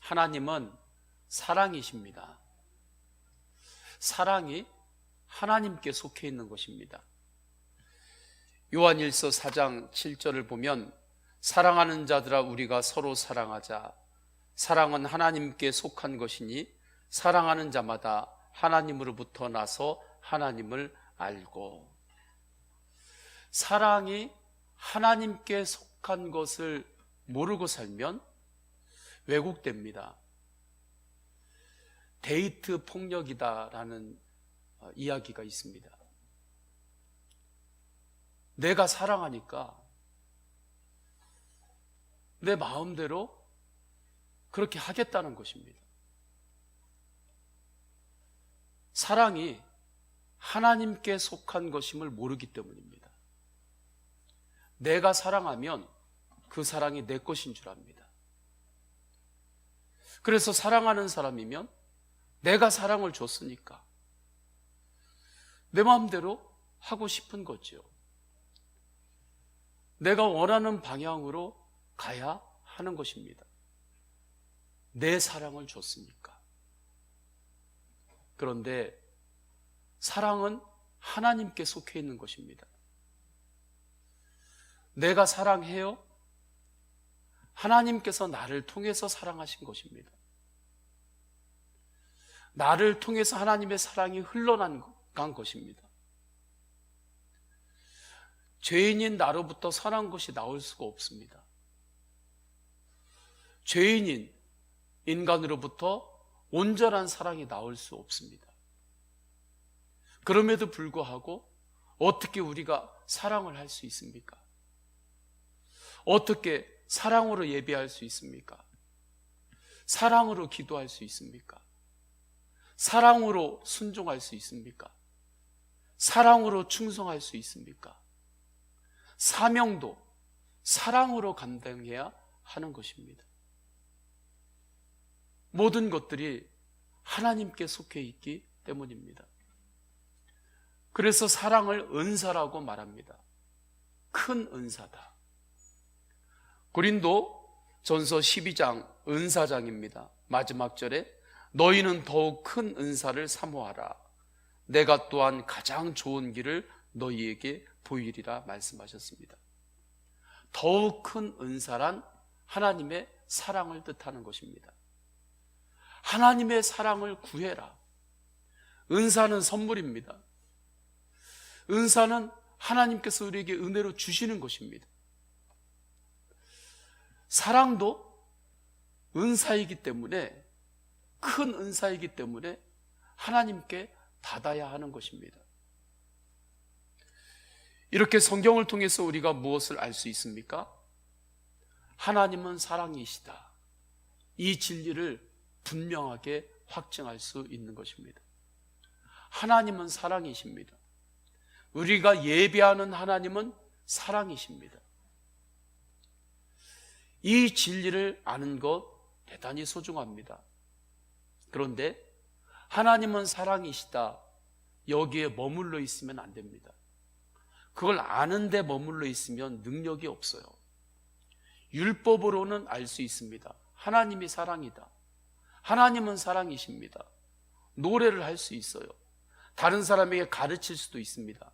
하나님은 사랑이십니다. 사랑이 하나님께 속해 있는 것입니다. 요한일서 4장 7절을 보면 사랑하는 자들아 우리가 서로 사랑하자. 사랑은 하나님께 속한 것이니 사랑하는 자마다 하나님으로부터 나서 하나님을 알고. 사랑이 하나님께 속한 것을 모르고 살면 왜곡됩니다. 데이트 폭력이다라는 이야기가 있습니다. 내가 사랑하니까 내 마음대로 그렇게 하겠다는 것입니다. 사랑이 하나님께 속한 것임을 모르기 때문입니다. 내가 사랑하면 그 사랑이 내 것인 줄 압니다. 그래서 사랑하는 사람이면 내가 사랑을 줬으니까 내 마음대로 하고 싶은 거죠. 내가 원하는 방향으로 가야 하는 것입니다. 내 사랑을 줬으니까. 그런데 사랑은 하나님께 속해 있는 것입니다. 내가 사랑해요? 하나님께서 나를 통해서 사랑하신 것입니다. 나를 통해서 하나님의 사랑이 흘러간 것입니다. 죄인인 나로부터 선한 것이 나올 수가 없습니다. 죄인인 인간으로부터 온전한 사랑이 나올 수 없습니다. 그럼에도 불구하고 어떻게 우리가 사랑을 할 수 있습니까? 어떻게 사랑으로 예배할 수 있습니까? 사랑으로 기도할 수 있습니까? 사랑으로 순종할 수 있습니까? 사랑으로 충성할 수 있습니까? 사명도 사랑으로 감당해야 하는 것입니다. 모든 것들이 하나님께 속해 있기 때문입니다. 그래서 사랑을 은사라고 말합니다. 큰 은사다. 고린도전서 12장 은사장입니다. 마지막 절에 너희는 더욱 큰 은사를 사모하라. 내가 또한 가장 좋은 길을 너희에게 보이리라 말씀하셨습니다. 더욱 큰 은사란 하나님의 사랑을 뜻하는 것입니다. 하나님의 사랑을 구해라. 은사는 선물입니다. 은사는 하나님께서 우리에게 은혜로 주시는 것입니다. 사랑도 은사이기 때문에, 큰 은사이기 때문에 하나님께 받아야 하는 것입니다. 이렇게 성경을 통해서 우리가 무엇을 알 수 있습니까? 하나님은 사랑이시다. 이 진리를 분명하게 확증할 수 있는 것입니다. 하나님은 사랑이십니다. 우리가 예배하는 하나님은 사랑이십니다. 이 진리를 아는 것 대단히 소중합니다. 그런데 하나님은 사랑이시다, 여기에 머물러 있으면 안 됩니다. 그걸 아는데 머물러 있으면 능력이 없어요. 율법으로는 알 수 있습니다. 하나님이 사랑이다. 하나님은 사랑이십니다. 노래를 할 수 있어요. 다른 사람에게 가르칠 수도 있습니다.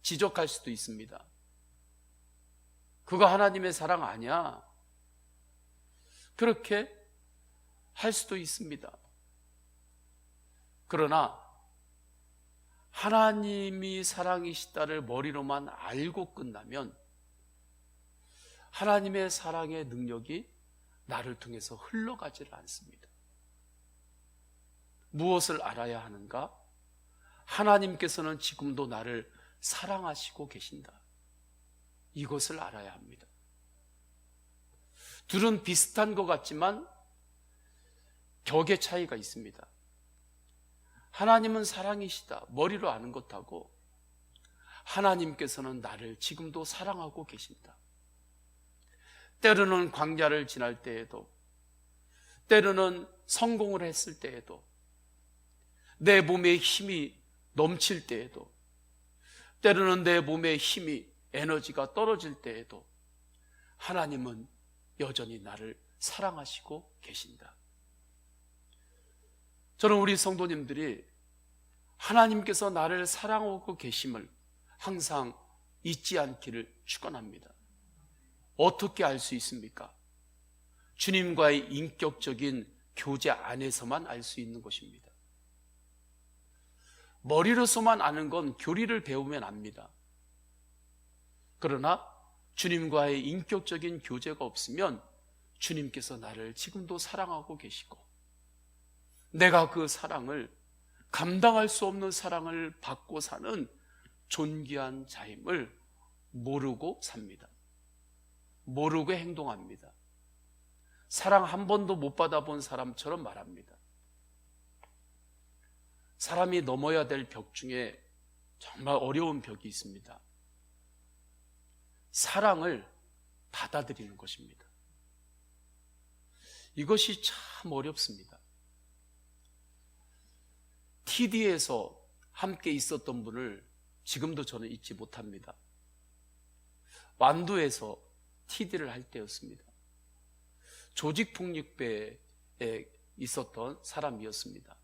지적할 수도 있습니다. 그거 하나님의 사랑 아니야? 그렇게 할 수도 있습니다. 그러나 하나님이 사랑이시다를 머리로만 알고 끝나면 하나님의 사랑의 능력이 나를 통해서 흘러가지를 않습니다. 무엇을 알아야 하는가? 하나님께서는 지금도 나를 사랑하시고 계신다. 이것을 알아야 합니다. 둘은 비슷한 것 같지만 격의 차이가 있습니다. 하나님은 사랑이시다, 머리로 아는 것하고, 하나님께서는 나를 지금도 사랑하고 계신다. 때로는 광야를 지날 때에도, 때로는 성공을 했을 때에도, 내 몸에 힘이 넘칠 때에도, 때로는 내 몸에 힘이, 에너지가 떨어질 때에도 하나님은 여전히 나를 사랑하시고 계신다. 저는 우리 성도님들이 하나님께서 나를 사랑하고 계심을 항상 잊지 않기를 축원합니다. 어떻게 알 수 있습니까? 주님과의 인격적인 교제 안에서만 알 수 있는 것입니다. 머리로서만 아는 건 교리를 배우면 압니다. 그러나 주님과의 인격적인 교제가 없으면 주님께서 나를 지금도 사랑하고 계시고 내가 그 사랑을 감당할 수 없는 사랑을 받고 사는 존귀한 자임을 모르고 삽니다. 모르고 행동합니다. 사랑 한 번도 못 받아본 사람처럼 말합니다. 사람이 넘어야 될 벽 중에 정말 어려운 벽이 있습니다. 사랑을 받아들이는 것입니다. 이것이 참 어렵습니다. TD에서 함께 있었던 분을 지금도 저는 잊지 못합니다. 완도에서 TD를 할 때였습니다. 조직폭력배에 있었던 사람이었습니다.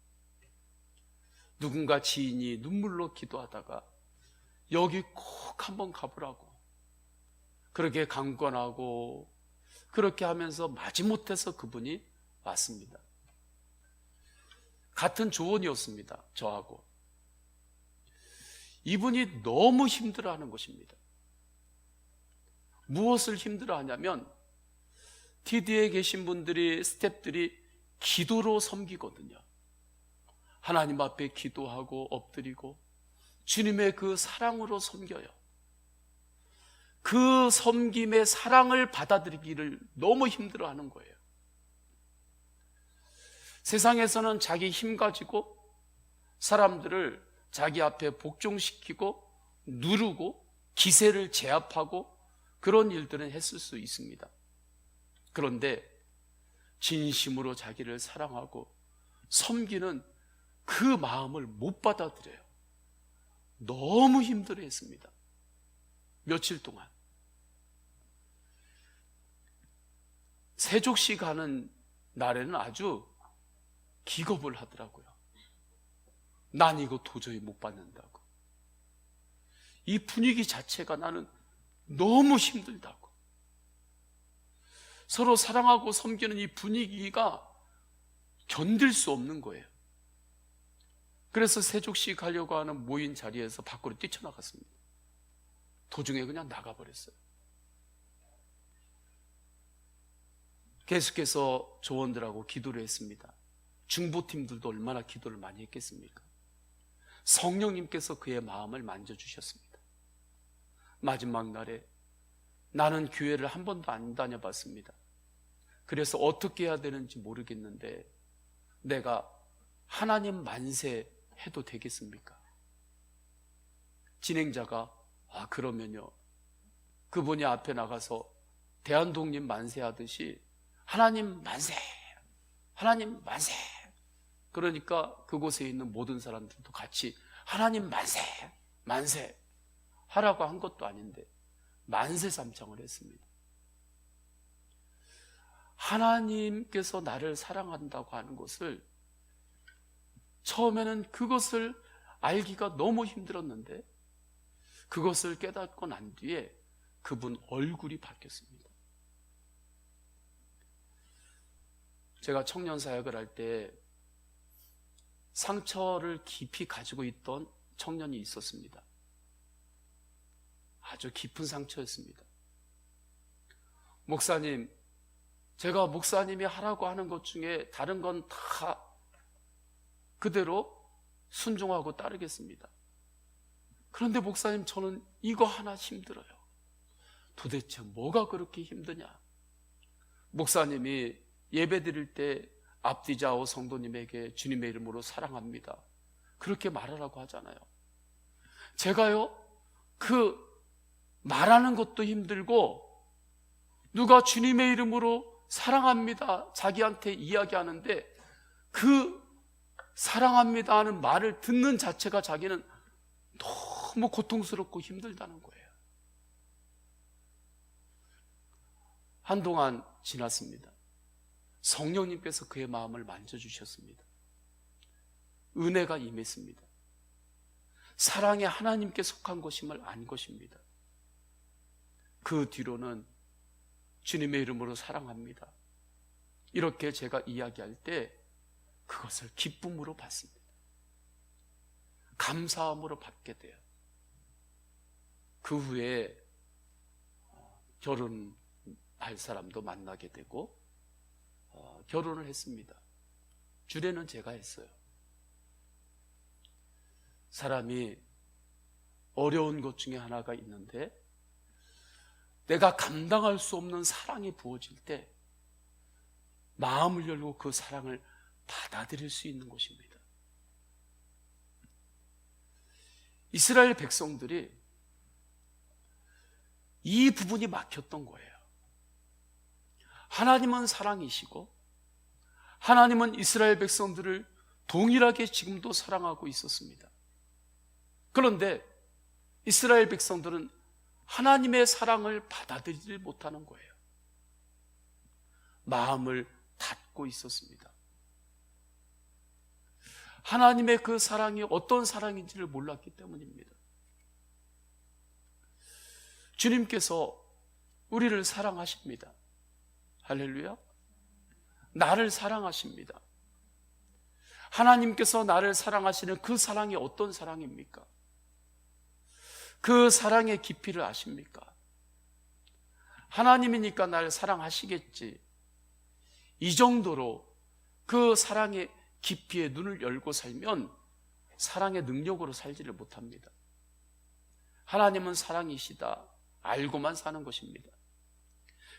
누군가 지인이 눈물로 기도하다가 여기 꼭 한번 가보라고 그렇게 강권하고 그렇게 하면서 마지못해서 그분이 왔습니다. 같은 조원이었습니다. 저하고. 이분이 너무 힘들어하는 것입니다. 무엇을 힘들어하냐면 TD에 계신 분들이 스태프들이 기도로 섬기거든요. 하나님 앞에 기도하고 엎드리고 주님의 그 사랑으로 섬겨요. 그 섬김의 사랑을 받아들이기를 너무 힘들어하는 거예요. 세상에서는 자기 힘 가지고 사람들을 자기 앞에 복종시키고 누르고 기세를 제압하고 그런 일들은 했을 수 있습니다. 그런데 진심으로 자기를 사랑하고 섬기는 그 마음을 못 받아들여요. 너무 힘들어했습니다. 며칠 동안. 세족시 가는 날에는 아주 기겁을 하더라고요. 난 이거 도저히 못 받는다고. 이 분위기 자체가 나는 너무 힘들다고. 서로 사랑하고 섬기는 이 분위기가 견딜 수 없는 거예요. 그래서 세족시 가려고 하는 모인 자리에서 밖으로 뛰쳐나갔습니다. 도중에 그냥 나가버렸어요. 계속해서 조원들하고 기도를 했습니다. 중보팀들도 얼마나 기도를 많이 했겠습니까? 성령님께서 그의 마음을 만져주셨습니다. 마지막 날에 나는 교회를 한 번도 안 다녀봤습니다. 그래서 어떻게 해야 되는지 모르겠는데 내가 하나님 만세 해도 되겠습니까? 진행자가 그러면요. 그분이 앞에 나가서 대한독립 만세 하듯이 하나님 만세! 하나님 만세! 그러니까 그곳에 있는 모든 사람들도 같이 하나님 만세! 만세! 하라고 한 것도 아닌데 만세 삼창을 했습니다. 하나님께서 나를 사랑한다고 하는 것을 처음에는 그것을 알기가 너무 힘들었는데 그것을 깨닫고 난 뒤에 그분 얼굴이 바뀌었습니다. 제가 청년 사역을 할 때 상처를 깊이 가지고 있던 청년이 있었습니다. 아주 깊은 상처였습니다. 목사님, 제가 목사님이 하라고 하는 것 중에 다른 건 다 그대로 순종하고 따르겠습니다. 그런데 목사님, 저는 이거 하나 힘들어요. 도대체 뭐가 그렇게 힘드냐? 목사님이 예배 드릴 때 앞뒤좌우 성도님에게 주님의 이름으로 사랑합니다, 그렇게 말하라고 하잖아요. 제가요, 그 말하는 것도 힘들고 누가 주님의 이름으로 사랑합니다 자기한테 이야기하는데 그 사랑합니다 하는 말을 듣는 자체가 자기는 너무 고통스럽고 힘들다는 거예요. 한동안 지났습니다. 성령님께서 그의 마음을 만져주셨습니다. 은혜가 임했습니다. 사랑의 하나님께 속한 것임을 안 것입니다. 그 뒤로는 주님의 이름으로 사랑합니다, 이렇게 제가 이야기할 때 그것을 기쁨으로 받습니다. 감사함으로 받게 돼요. 그 후에 결혼할 사람도 만나게 되고 결혼을 했습니다. 주례는 제가 했어요. 사람이 어려운 것 중에 하나가 있는데, 내가 감당할 수 없는 사랑이 부어질 때 마음을 열고 그 사랑을 받아들일 수 있는 것입니다. 이스라엘 백성들이 이 부분이 막혔던 거예요. 하나님은 사랑이시고 하나님은 이스라엘 백성들을 동일하게 지금도 사랑하고 있었습니다. 그런데 이스라엘 백성들은 하나님의 사랑을 받아들이지 못하는 거예요. 마음을 닫고 있었습니다. 하나님의 그 사랑이 어떤 사랑인지를 몰랐기 때문입니다. 주님께서 우리를 사랑하십니다. 할렐루야. 나를 사랑하십니다. 하나님께서 나를 사랑하시는 그 사랑이 어떤 사랑입니까? 그 사랑의 깊이를 아십니까? 하나님이니까 나를 사랑하시겠지, 이 정도로 그 사랑의 깊이에 눈을 열고 살면 사랑의 능력으로 살지를 못합니다. 하나님은 사랑이시다 알고만 사는 것입니다.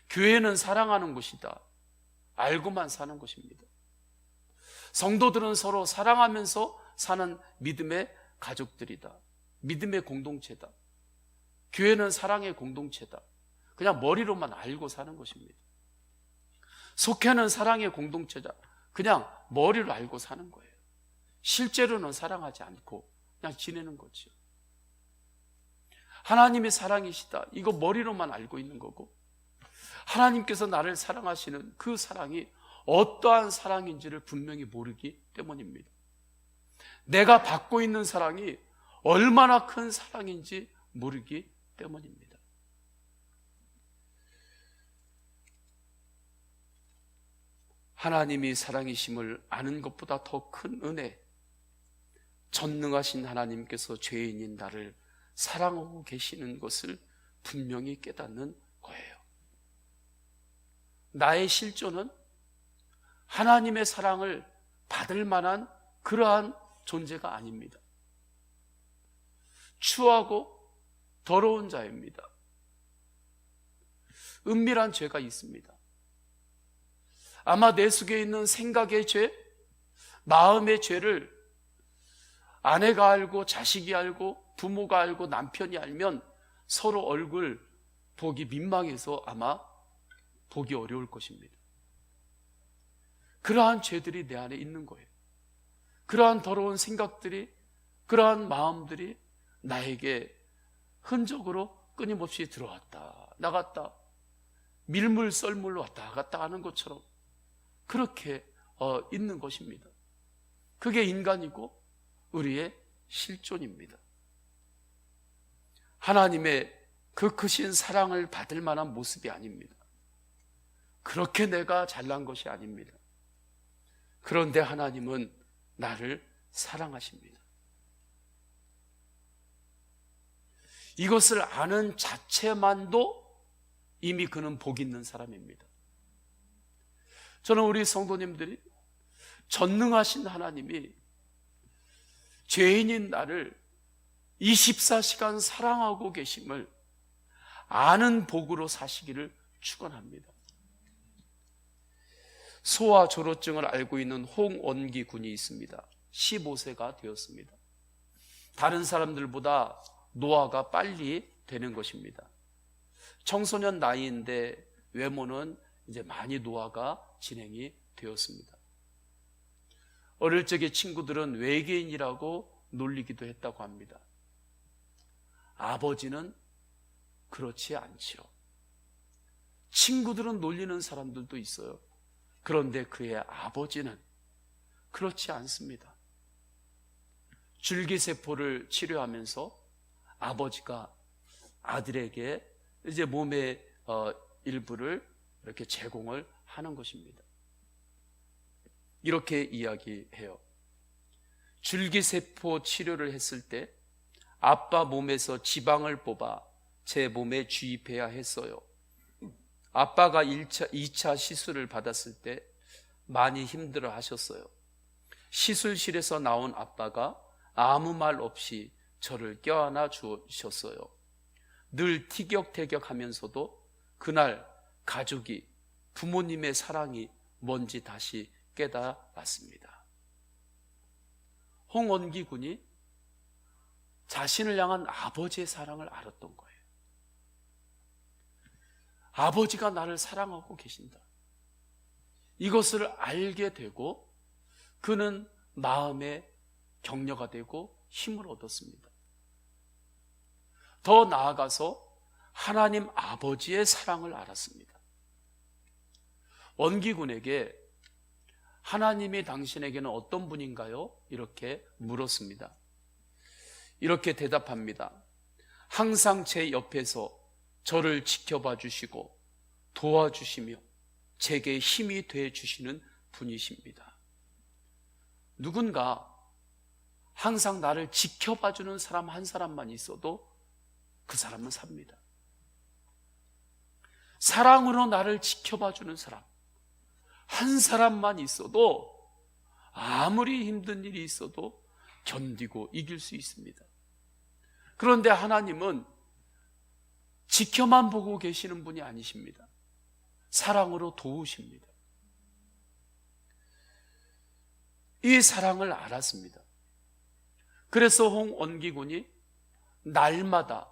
교회는 사랑하는 곳이다 알고만 사는 것입니다. 성도들은 서로 사랑하면서 사는 믿음의 가족들이다, 믿음의 공동체다. 교회는 사랑의 공동체다, 그냥 머리로만 알고 사는 것입니다. 속회는 사랑의 공동체다, 그냥 머리로 알고 사는 거예요. 실제로는 사랑하지 않고 그냥 지내는 거죠. 하나님이 사랑이시다, 이거 머리로만 알고 있는 거고, 하나님께서 나를 사랑하시는 그 사랑이 어떠한 사랑인지를 분명히 모르기 때문입니다. 내가 받고 있는 사랑이 얼마나 큰 사랑인지 모르기 때문입니다. 하나님이 사랑이심을 아는 것보다 더 큰 은혜, 전능하신 하나님께서 죄인인 나를 사랑하고 계시는 것을 분명히 깨닫는 거예요. 나의 실존은 하나님의 사랑을 받을 만한 그러한 존재가 아닙니다. 추하고 더러운 자입니다. 은밀한 죄가 있습니다. 아마 내 속에 있는 생각의 죄, 마음의 죄를 아내가 알고 자식이 알고 부모가 알고 남편이 알면 서로 얼굴 보기 민망해서 아마 보기 어려울 것입니다. 그러한 죄들이 내 안에 있는 거예요. 그러한 더러운 생각들이, 그러한 마음들이 나에게 흔적으로 끊임없이 들어왔다 나갔다, 밀물 썰물 왔다 갔다 하는 것처럼 그렇게 있는 것입니다. 그게 인간이고 우리의 실존입니다. 하나님의 그 크신 사랑을 받을 만한 모습이 아닙니다. 그렇게 내가 잘난 것이 아닙니다. 그런데 하나님은 나를 사랑하십니다. 이것을 아는 자체만도 이미 그는 복 있는 사람입니다. 저는 우리 성도님들이 전능하신 하나님이 죄인인 나를 24시간 사랑하고 계심을 아는 복으로 사시기를 축원합니다. 소아 조로증을 앓고 있는 홍원기 군이 있습니다. 15세가 되었습니다. 다른 사람들보다 노화가 빨리 되는 것입니다. 청소년 나이인데 외모는 이제 많이 노화가 진행이 되었습니다. 어릴 적에 친구들은 외계인이라고 놀리기도 했다고 합니다. 아버지는 그렇지 않지요. 친구들은 놀리는 사람들도 있어요. 그런데 그의 아버지는 그렇지 않습니다. 줄기세포를 치료하면서 아버지가 아들에게 이제 몸의 일부를 이렇게 제공을 하는 것입니다. 이렇게 이야기해요. 줄기세포 치료를 했을 때 아빠 몸에서 지방을 뽑아 제 몸에 주입해야 했어요. 아빠가 2차 시술을 받았을 때 많이 힘들어 하셨어요. 시술실에서 나온 아빠가 아무 말 없이 저를 껴안아 주셨어요. 늘 티격태격 하면서도 그날 가족이, 부모님의 사랑이 뭔지 다시 깨달았습니다. 홍원기 군이 자신을 향한 아버지의 사랑을 알았던 거예요. 아버지가 나를 사랑하고 계신다. 이것을 알게 되고 그는 마음의 격려가 되고 힘을 얻었습니다. 더 나아가서 하나님 아버지의 사랑을 알았습니다. 원기군에게 하나님이 당신에게는 어떤 분인가요? 이렇게 물었습니다. 이렇게 대답합니다. 항상 제 옆에서 저를 지켜봐 주시고 도와주시며 제게 힘이 돼 주시는 분이십니다. 누군가 항상 나를 지켜봐 주는 사람 한 사람만 있어도 그 사람은 삽니다. 사랑으로 나를 지켜봐 주는 사람 한 사람만 있어도 아무리 힘든 일이 있어도 견디고 이길 수 있습니다. 그런데 하나님은 지켜만 보고 계시는 분이 아니십니다. 사랑으로 도우십니다. 이 사랑을 알았습니다. 그래서 홍원기군이 날마다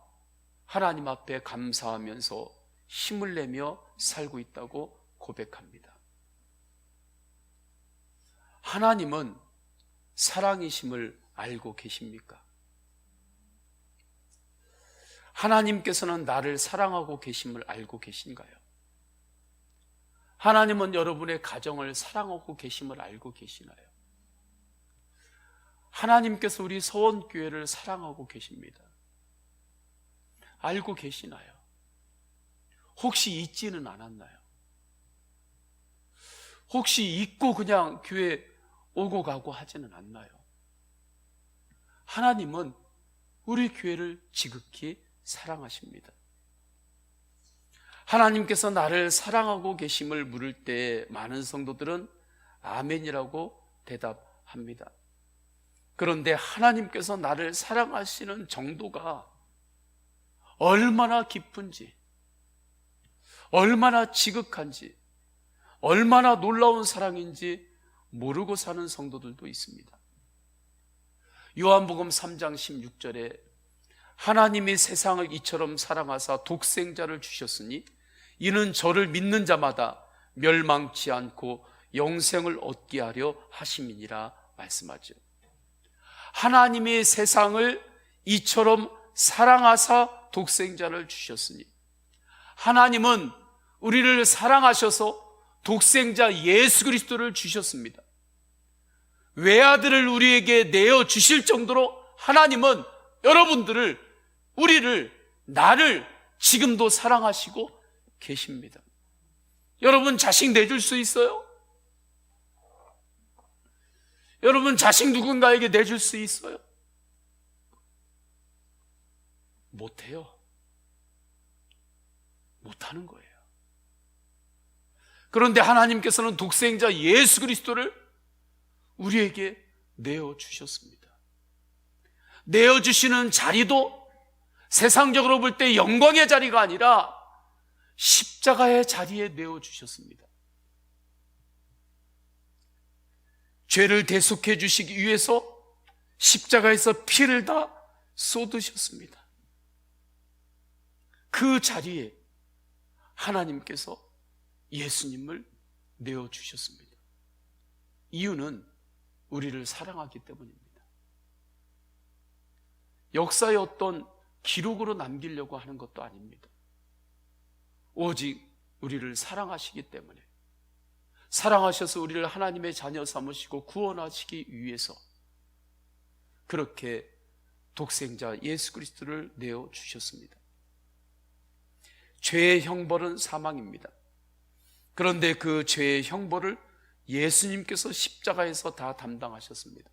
하나님 앞에 감사하면서 힘을 내며 살고 있다고 고백합니다. 하나님은 사랑이심을 알고 계십니까? 하나님께서는 나를 사랑하고 계심을 알고 계신가요? 하나님은 여러분의 가정을 사랑하고 계심을 알고 계시나요? 하나님께서 우리 서원교회를 사랑하고 계십니다. 알고 계시나요? 혹시 잊지는 않았나요? 혹시 잊고 그냥 교회 오고 가고 하지는 않나요? 하나님은 우리 교회를 지극히 사랑하십니다. 하나님께서 나를 사랑하고 계심을 물을 때 많은 성도들은 아멘이라고 대답합니다. 그런데 하나님께서 나를 사랑하시는 정도가 얼마나 깊은지, 얼마나 지극한지, 얼마나 놀라운 사랑인지 모르고 사는 성도들도 있습니다. 요한복음 3장 16절에 하나님이 세상을 이처럼 사랑하사 독생자를 주셨으니 이는 저를 믿는 자마다 멸망치 않고 영생을 얻게 하려 하심이니라 말씀하죠. 하나님이 세상을 이처럼 사랑하사 독생자를 주셨으니, 하나님은 우리를 사랑하셔서 독생자 예수 그리스도를 주셨습니다. 외아들을 우리에게 내어주실 정도로 하나님은 여러분들을, 우리를, 나를 지금도 사랑하시고 계십니다. 여러분 자식 내줄 수 있어요? 여러분 자식 누군가에게 내줄 수 있어요? 못해요. 못하는 거예요. 그런데 하나님께서는 독생자 예수 그리스도를 우리에게 내어주셨습니다. 내어주시는 자리도 세상적으로 볼 때 영광의 자리가 아니라 십자가의 자리에 내어주셨습니다. 죄를 대속해 주시기 위해서 십자가에서 피를 다 쏟으셨습니다. 그 자리에 하나님께서 예수님을 내어주셨습니다. 이유는 우리를 사랑하기 때문입니다. 역사의 어떤 기록으로 남기려고 하는 것도 아닙니다. 오직 우리를 사랑하시기 때문에, 사랑하셔서 우리를 하나님의 자녀 삼으시고 구원하시기 위해서 그렇게 독생자 예수 그리스도를 내어주셨습니다. 죄의 형벌은 사망입니다. 그런데 그 죄의 형벌을 예수님께서 십자가에서 다 담당하셨습니다.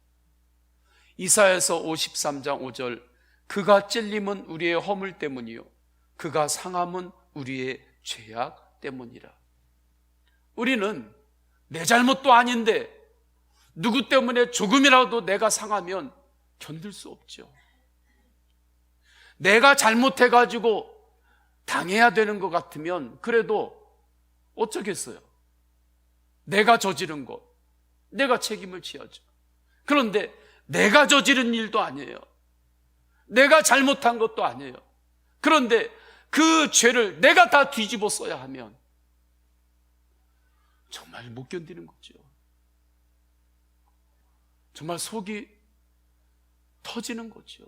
이사야서 53장 5절, 그가 찔림은 우리의 허물 때문이요 그가 상함은 우리의 죄악 때문이라. 우리는 내 잘못도 아닌데 누구 때문에 조금이라도 내가 상하면 견딜 수 없죠. 내가 잘못해가지고 당해야 되는 것 같으면 그래도 어쩌겠어요. 내가 저지른 것, 내가 책임을 지어야죠. 그런데 내가 저지른 일도 아니에요. 내가 잘못한 것도 아니에요. 그런데 그 죄를 내가 다 뒤집어 써야 하면 정말 못 견디는 거죠. 정말 속이 터지는 거죠.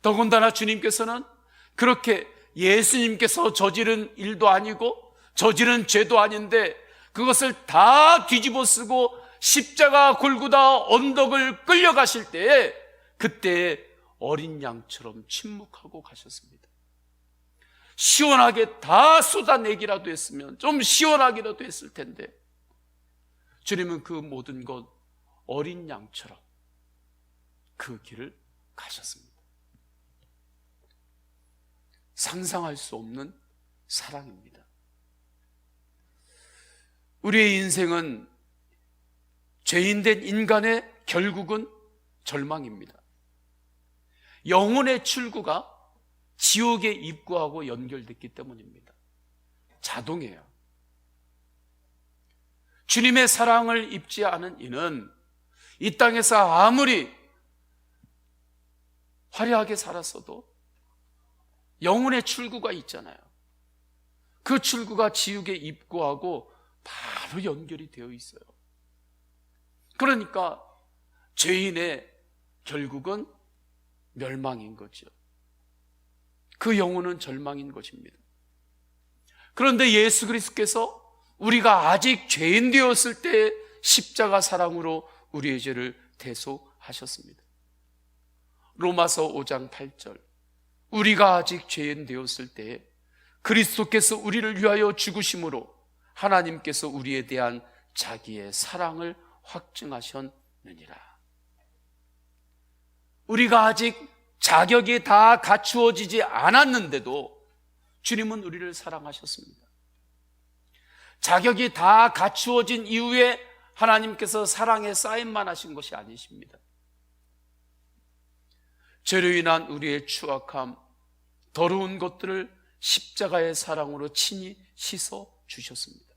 더군다나 주님께서는 그렇게 예수님께서 저지른 일도 아니고 저지른 죄도 아닌데 그것을 다 뒤집어 쓰고 십자가 골고다 언덕을 끌려가실 때에 그때 어린 양처럼 침묵하고 가셨습니다. 시원하게 다 쏟아내기라도 했으면, 좀 시원하기라도 했을 텐데 주님은 그 모든 것 어린 양처럼 그 길을 가셨습니다. 상상할 수 없는 사랑입니다. 우리의 인생은 죄인된 인간의 결국은 절망입니다. 영혼의 출구가 지옥의 입구하고 연결됐기 때문입니다. 자동이에요. 주님의 사랑을 입지 않은 이는 이 땅에서 아무리 화려하게 살았어도 영혼의 출구가 있잖아요. 그 출구가 지옥의 입구하고 바로 연결이 되어 있어요. 그러니까 죄인의 결국은 멸망인 거죠. 그 영혼은 절망인 것입니다. 그런데 예수 그리스도께서 우리가 아직 죄인 되었을 때 십자가 사랑으로 우리의 죄를 대속하셨습니다. 로마서 5장 8절, 우리가 아직 죄인 되었을 때 그리스도께서 우리를 위하여 죽으심으로 하나님께서 우리에 대한 자기의 사랑을 확증하셨느니라. 우리가 아직 자격이 다 갖추어지지 않았는데도 주님은 우리를 사랑하셨습니다. 자격이 다 갖추어진 이후에 하나님께서 사랑의 사인만 하신 것이 아니십니다. 죄로 인한 우리의 추악함, 더러운 것들을 십자가의 사랑으로 친히 씻어 주셨습니다.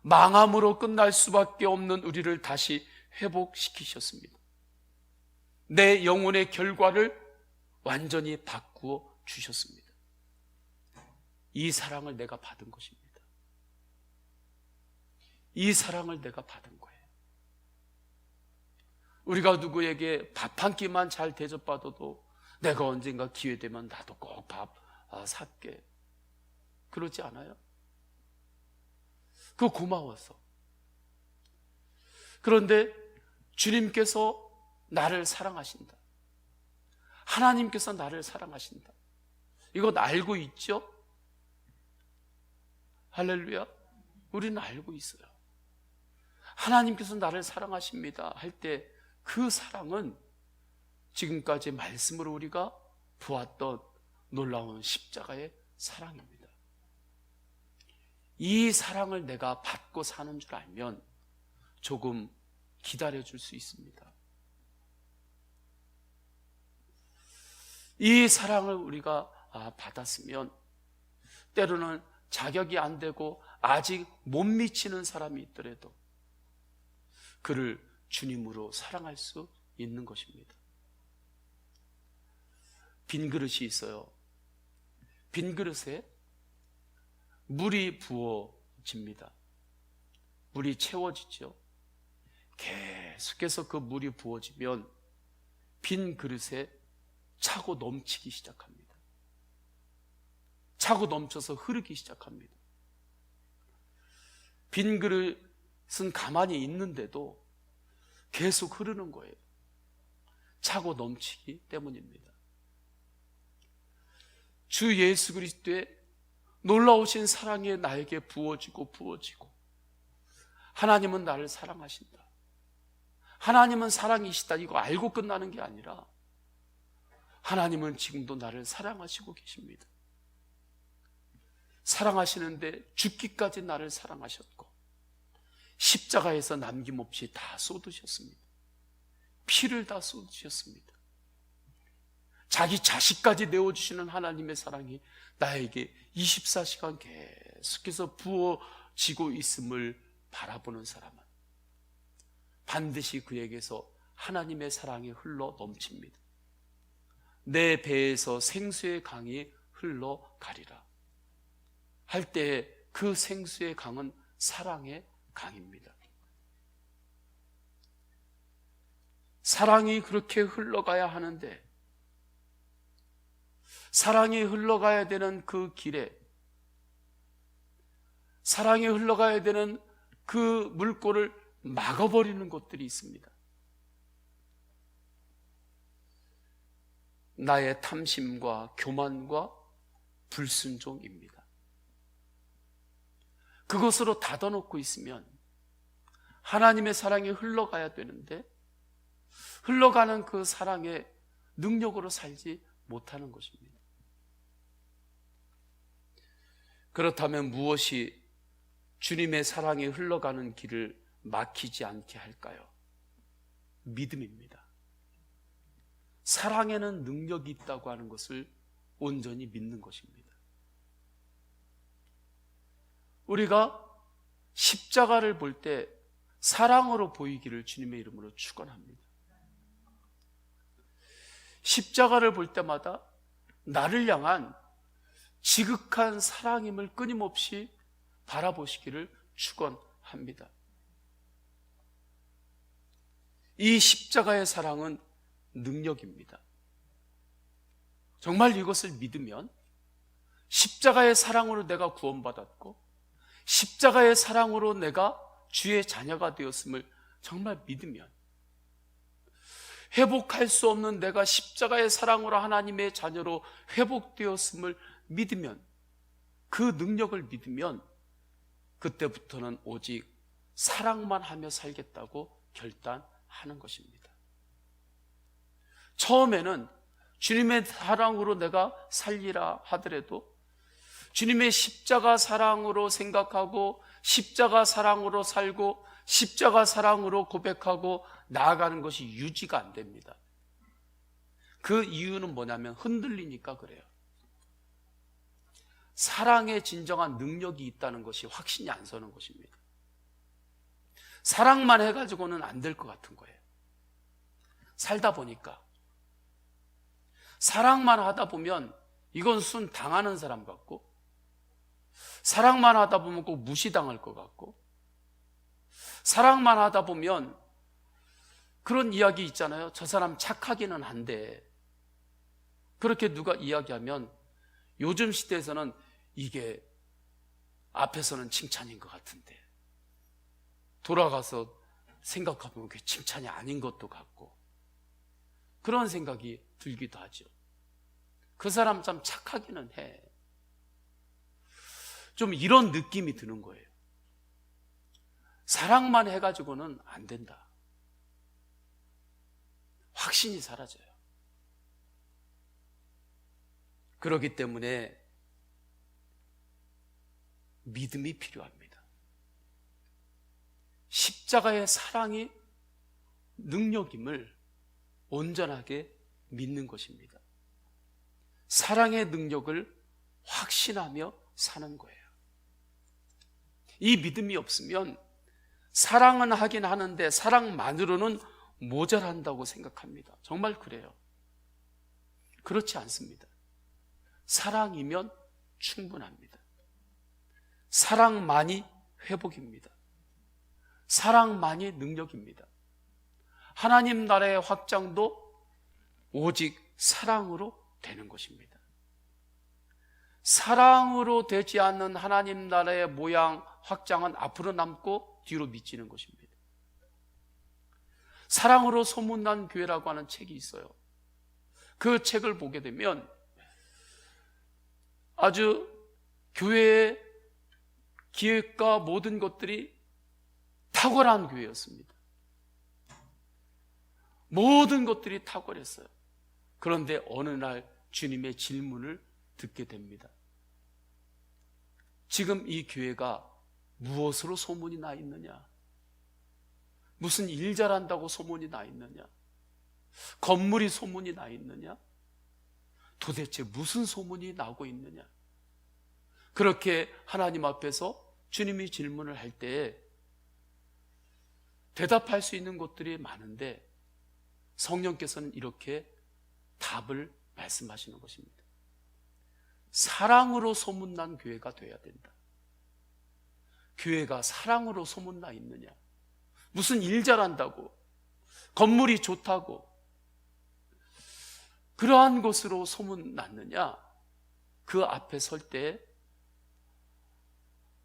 망함으로 끝날 수밖에 없는 우리를 다시 회복시키셨습니다. 내 영혼의 결과를 완전히 바꾸어 주셨습니다. 이 사랑을 내가 받은 것입니다. 이 사랑을 내가 받은 거예요. 우리가 누구에게 밥 한 끼만 잘 대접받아도 내가 언젠가 기회 되면 나도 꼭 밥 살게, 그러지 않아요? 그거 고마워서. 그런데 주님께서 나를 사랑하신다, 하나님께서 나를 사랑하신다, 이것 알고 있죠? 할렐루야. 우리는 알고 있어요. 하나님께서 나를 사랑하십니다 할 때 그 사랑은 지금까지 말씀으로 우리가 보았던 놀라운 십자가의 사랑입니다. 이 사랑을 내가 받고 사는 줄 알면 조금 기다려줄 수 있습니다. 이 사랑을 우리가 받았으면 때로는 자격이 안 되고 아직 못 미치는 사람이 있더라도 그를 주님으로 사랑할 수 있는 것입니다. 빈 그릇이 있어요. 빈 그릇에 물이 부어집니다. 물이 채워지죠. 계속해서 그 물이 부어지면 빈 그릇에 차고 넘치기 시작합니다. 차고 넘쳐서 흐르기 시작합니다. 빈 그릇은 가만히 있는데도 계속 흐르는 거예요. 차고 넘치기 때문입니다. 주 예수 그리스도의 놀라우신 사랑이 나에게 부어지고 하나님은 나를 사랑하신다, 하나님은 사랑이시다, 이거 알고 끝나는 게 아니라 하나님은 지금도 나를 사랑하시고 계십니다. 사랑하시는데 죽기까지 나를 사랑하셨고 십자가에서 남김없이 다 쏟으셨습니다. 피를 다 쏟으셨습니다. 자기 자식까지 내어주시는 하나님의 사랑이 나에게 24시간 계속해서 부어지고 있음을 바라보는 사람은 반드시 그에게서 하나님의 사랑이 흘러 넘칩니다. 내 배에서 생수의 강이 흘러가리라 할 때 그 생수의 강은 사랑의 강입니다. 사랑이 그렇게 흘러가야 하는데, 사랑이 흘러가야 되는 그 길에, 사랑이 흘러가야 되는 그 물꼬를 막아버리는 것들이 있습니다. 나의 탐심과 교만과 불순종입니다. 그것으로 닫아놓고 있으면 하나님의 사랑이 흘러가야 되는데 흘러가는 그 사랑의 능력으로 살지 못하는 것입니다. 그렇다면 무엇이 주님의 사랑이 흘러가는 길을 막히지 않게 할까요? 믿음입니다. 사랑에는 능력이 있다고 하는 것을 온전히 믿는 것입니다. 우리가 십자가를 볼 때 사랑으로 보이기를 주님의 이름으로 축원합니다. 십자가를 볼 때마다 나를 향한 지극한 사랑임을 끊임없이 바라보시기를 축원합니다. 이 십자가의 사랑은 능력입니다. 정말 이것을 믿으면 십자가의 사랑으로 내가 구원받았고 십자가의 사랑으로 내가 주의 자녀가 되었음을 정말 믿으면, 회복할 수 없는 내가 십자가의 사랑으로 하나님의 자녀로 회복되었음을 믿으면, 그 능력을 믿으면 그때부터는 오직 사랑만 하며 살겠다고 결단하는 것입니다. 처음에는 주님의 사랑으로 내가 살리라 하더라도 주님의 십자가 사랑으로 생각하고 십자가 사랑으로 살고 십자가 사랑으로 고백하고 나아가는 것이 유지가 안 됩니다. 그 이유는 뭐냐면 흔들리니까 그래요. 사랑에 진정한 능력이 있다는 것이 확신이 안 서는 것입니다. 사랑만 해가지고는 안 될 것 같은 거예요. 살다 보니까 사랑만 하다 보면 이건 순 당하는 사람 같고, 사랑만 하다 보면 꼭 무시당할 것 같고, 사랑만 하다 보면 그런 이야기 있잖아요. 저 사람 착하기는 한데, 그렇게 누가 이야기하면 요즘 시대에서는 이게 앞에서는 칭찬인 것 같은데 돌아가서 생각해보면 그게 칭찬이 아닌 것도 같고, 그런 생각이 들기도 하죠. 그 사람 참 착하기는 해. 좀 이런 느낌이 드는 거예요. 사랑만 해가지고는 안 된다. 확신이 사라져요. 그렇기 때문에 믿음이 필요합니다. 십자가의 사랑이 능력임을 온전하게 믿는 것입니다. 사랑의 능력을 확신하며 사는 거예요. 이 믿음이 없으면 사랑은 하긴 하는데 사랑만으로는 모자란다고 생각합니다. 정말 그래요. 그렇지 않습니다. 사랑이면 충분합니다. 사랑만이 회복입니다. 사랑만이 능력입니다. 하나님 나라의 확장도 오직 사랑으로 되는 것입니다. 사랑으로 되지 않는 하나님 나라의 모양 확장은 앞으로 남고 뒤로 미치는 것입니다. 사랑으로 소문난 교회라고 하는 책이 있어요. 그 책을 보게 되면 아주 교회의 기획과 모든 것들이 탁월한 교회였습니다. 모든 것들이 탁월했어요. 그런데 어느 날 주님의 질문을 듣게 됩니다. 지금 이 교회가 무엇으로 소문이 나 있느냐? 무슨 일 잘한다고 소문이 나 있느냐? 건물이 소문이 나 있느냐? 도대체 무슨 소문이 나고 있느냐? 그렇게 하나님 앞에서 주님이 질문을 할 때 대답할 수 있는 것들이 많은데 성령께서는 이렇게 답을 말씀하시는 것입니다. 사랑으로 소문난 교회가 되어야 된다. 교회가 사랑으로 소문나 있느냐? 무슨 일 잘한다고, 건물이 좋다고, 그러한 것으로 소문났느냐? 그 앞에 설 때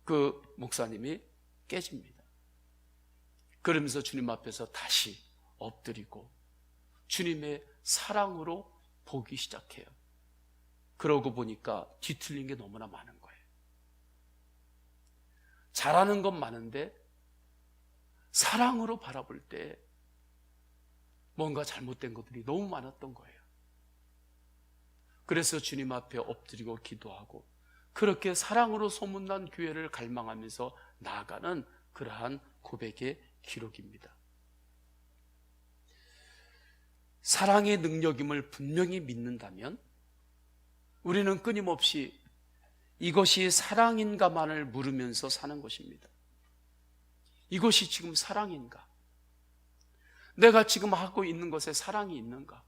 그 목사님이 깨집니다. 그러면서 주님 앞에서 다시 엎드리고 주님의 사랑으로 보기 시작해요. 그러고 보니까 뒤틀린 게 너무나 많은 거예요. 잘하는 건 많은데 사랑으로 바라볼 때 뭔가 잘못된 것들이 너무 많았던 거예요. 그래서 주님 앞에 엎드리고 기도하고 그렇게 사랑으로 소문난 교회를 갈망하면서 나아가는 그러한 고백의 기록입니다. 사랑의 능력임을 분명히 믿는다면 우리는 끊임없이 이것이 사랑인가만을 물으면서 사는 것입니다. 이것이 지금 사랑인가? 내가 지금 하고 있는 것에 사랑이 있는가?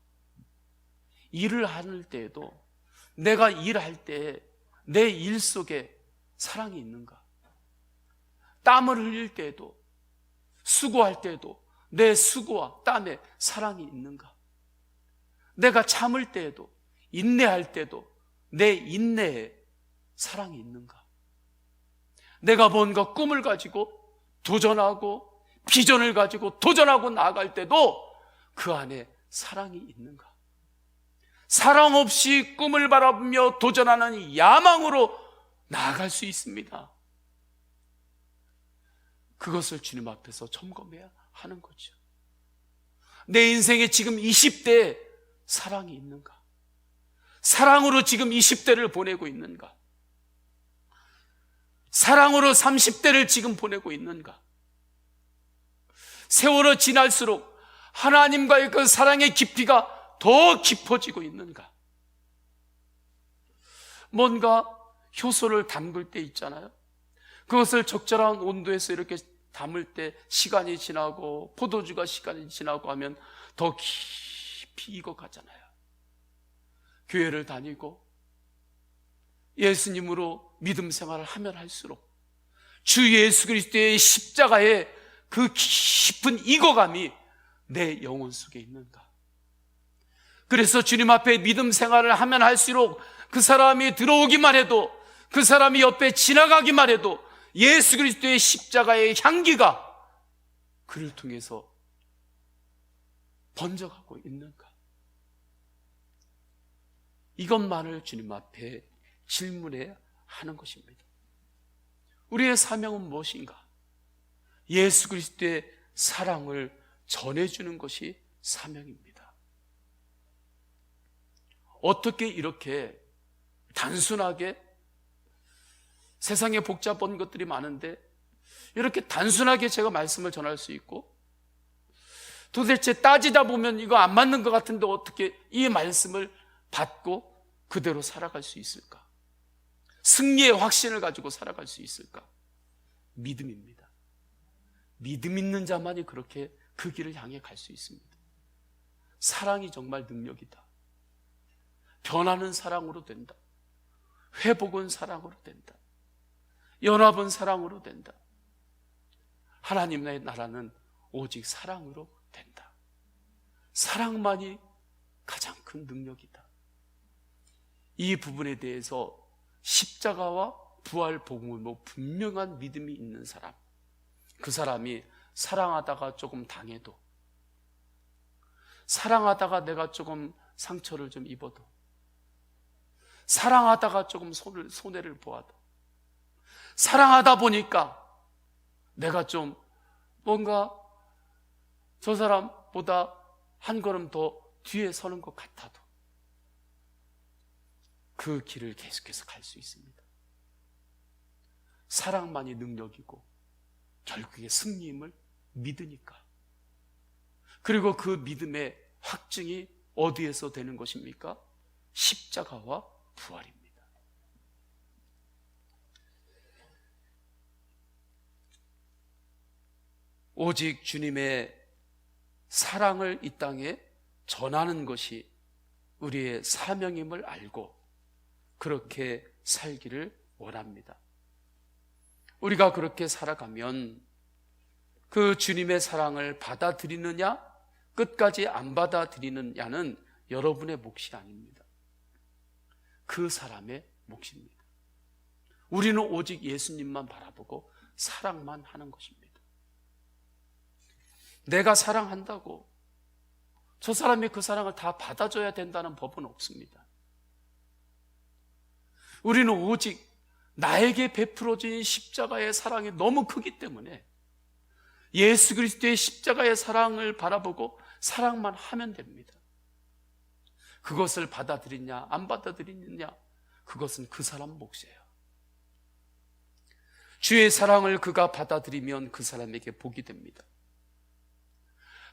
일을 할 때에도 내가 일할 때 내 일 속에 사랑이 있는가? 땀을 흘릴 때에도 수고할 때에도 내 수고와 땀에 사랑이 있는가? 내가 참을 때에도 인내할 때도 내 인내에 사랑이 있는가? 내가 뭔가 꿈을 가지고 도전하고 비전을 가지고 도전하고 나아갈 때도 그 안에 사랑이 있는가? 사랑 없이 꿈을 바라보며 도전하는 야망으로 나아갈 수 있습니다. 그것을 주님 앞에서 점검해야 하는 거죠. 내 인생에 지금 20대에 사랑이 있는가? 사랑으로 지금 20대를 보내고 있는가? 사랑으로 30대를 지금 보내고 있는가? 세월이 지날수록 하나님과의 그 사랑의 깊이가 더 깊어지고 있는가? 뭔가 효소를 담글 때 있잖아요. 그것을 적절한 온도에서 이렇게 담을 때 시간이 지나고 포도주가 시간이 지나고 하면 더 깊이 익어가잖아요. 교회를 다니고 예수님으로 믿음 생활을 하면 할수록 주 예수 그리스도의 십자가의 그 깊은 익어감이 내 영혼 속에 있는가? 그래서 주님 앞에 믿음 생활을 하면 할수록 그 사람이 들어오기만 해도, 그 사람이 옆에 지나가기만 해도 예수 그리스도의 십자가의 향기가 그를 통해서 번져가고 있는가? 이것만을 주님 앞에 질문해야 하는 것입니다. 우리의 사명은 무엇인가? 예수 그리스도의 사랑을 전해주는 것이 사명입니다. 어떻게 이렇게 단순하게, 세상에 복잡한 것들이 많은데 이렇게 단순하게 제가 말씀을 전할 수 있고, 도대체 따지다 보면 이거 안 맞는 것 같은데 어떻게 이 말씀을 받고 그대로 살아갈 수 있을까? 승리의 확신을 가지고 살아갈 수 있을까? 믿음입니다. 믿음 있는 자만이 그렇게 그 길을 향해 갈 수 있습니다. 사랑이 정말 능력이다. 변화는 사랑으로 된다. 회복은 사랑으로 된다. 연합은 사랑으로 된다. 하나님의 나라는 오직 사랑으로 된다. 사랑만이 가장 큰 능력이다. 이 부분에 대해서 십자가와 부활 복음으로 분명한 믿음이 있는 사람, 그 사람이 사랑하다가 조금 당해도, 사랑하다가 내가 조금 상처를 좀 입어도, 사랑하다가 조금 손해를 보아도, 사랑하다 보니까 내가 좀 뭔가 저 사람보다 한 걸음 더 뒤에 서는 것 같아도 그 길을 계속해서 갈 수 있습니다. 사랑만이 능력이고 결국에 승리임을 믿으니까. 그리고 그 믿음의 확증이 어디에서 되는 것입니까? 십자가와 부활입니다. 오직 주님의 사랑을 이 땅에 전하는 것이 우리의 사명임을 알고 그렇게 살기를 원합니다. 우리가 그렇게 살아가면 그 주님의 사랑을 받아들이느냐, 끝까지 안 받아들이느냐는 여러분의 몫이 아닙니다. 그 사람의 몫입니다. 우리는 오직 예수님만 바라보고 사랑만 하는 것입니다. 내가 사랑한다고 저 사람이 그 사랑을 다 받아줘야 된다는 법은 없습니다. 우리는 오직 나에게 베풀어진 십자가의 사랑이 너무 크기 때문에 예수 그리스도의 십자가의 사랑을 바라보고 사랑만 하면 됩니다. 그것을 받아들이냐 안 받아들이느냐, 그것은 그 사람 몫이에요. 주의 사랑을 그가 받아들이면 그 사람에게 복이 됩니다.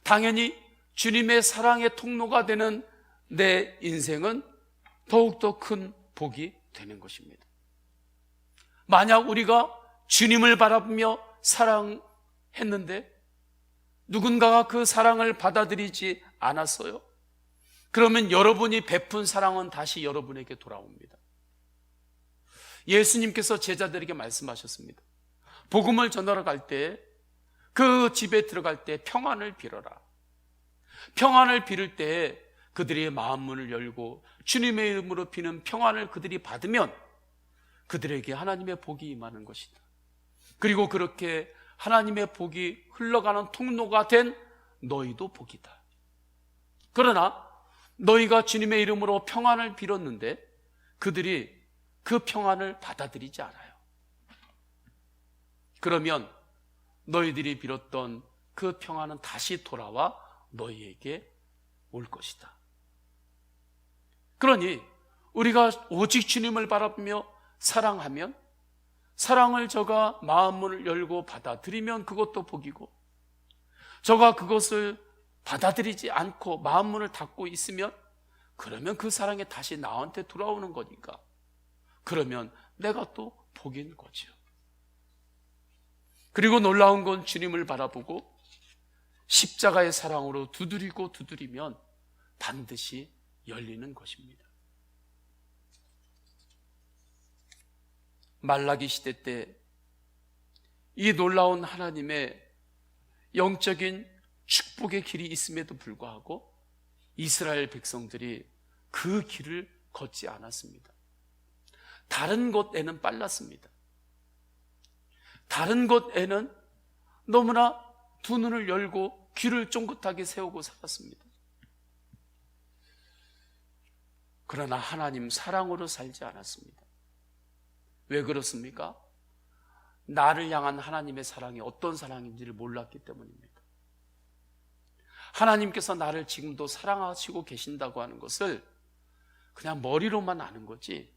당연히 주님의 사랑의 통로가 되는 내 인생은 더욱더 큰 복이 되는 것입니다. 만약 우리가 주님을 바라보며 사랑했는데 누군가가 그 사랑을 받아들이지 않았어요. 그러면 여러분이 베푼 사랑은 다시 여러분에게 돌아옵니다. 예수님께서 제자들에게 말씀하셨습니다. 복음을 전하러 갈 때, 그 집에 들어갈 때 평안을 빌어라. 평안을 빌을 때 그들의 마음 문을 열고 주님의 이름으로 비는 평안을 그들이 받으면 그들에게 하나님의 복이 임하는 것이다. 그리고 그렇게 하나님의 복이 흘러가는 통로가 된 너희도 복이다. 그러나 너희가 주님의 이름으로 평안을 빌었는데 그들이 그 평안을 받아들이지 않아요. 그러면 너희들이 빌었던 그 평안은 다시 돌아와 너희에게 올 것이다. 그러니 우리가 오직 주님을 바라보며 사랑하면, 사랑을 저가 마음을 열고 받아들이면 그것도 복이고, 저가 그것을 받아들이지 않고 마음문을 닫고 있으면 그러면 그 사랑이 다시 나한테 돌아오는 거니까 그러면 내가 또 복인 거죠. 그리고 놀라운 건 주님을 바라보고 십자가의 사랑으로 두드리고 두드리면 반드시 열리는 것입니다. 말라기 시대 때 이 놀라운 하나님의 영적인 축복의 길이 있음에도 불구하고 이스라엘 백성들이 그 길을 걷지 않았습니다. 다른 곳에는 빨랐습니다. 다른 곳에는 너무나 두 눈을 열고 귀를 쫑긋하게 세우고 살았습니다. 그러나 하나님 사랑으로 살지 않았습니다. 왜 그렇습니까? 나를 향한 하나님의 사랑이 어떤 사랑인지를 몰랐기 때문입니다. 하나님께서 나를 지금도 사랑하시고 계신다고 하는 것을 그냥 머리로만 아는 거지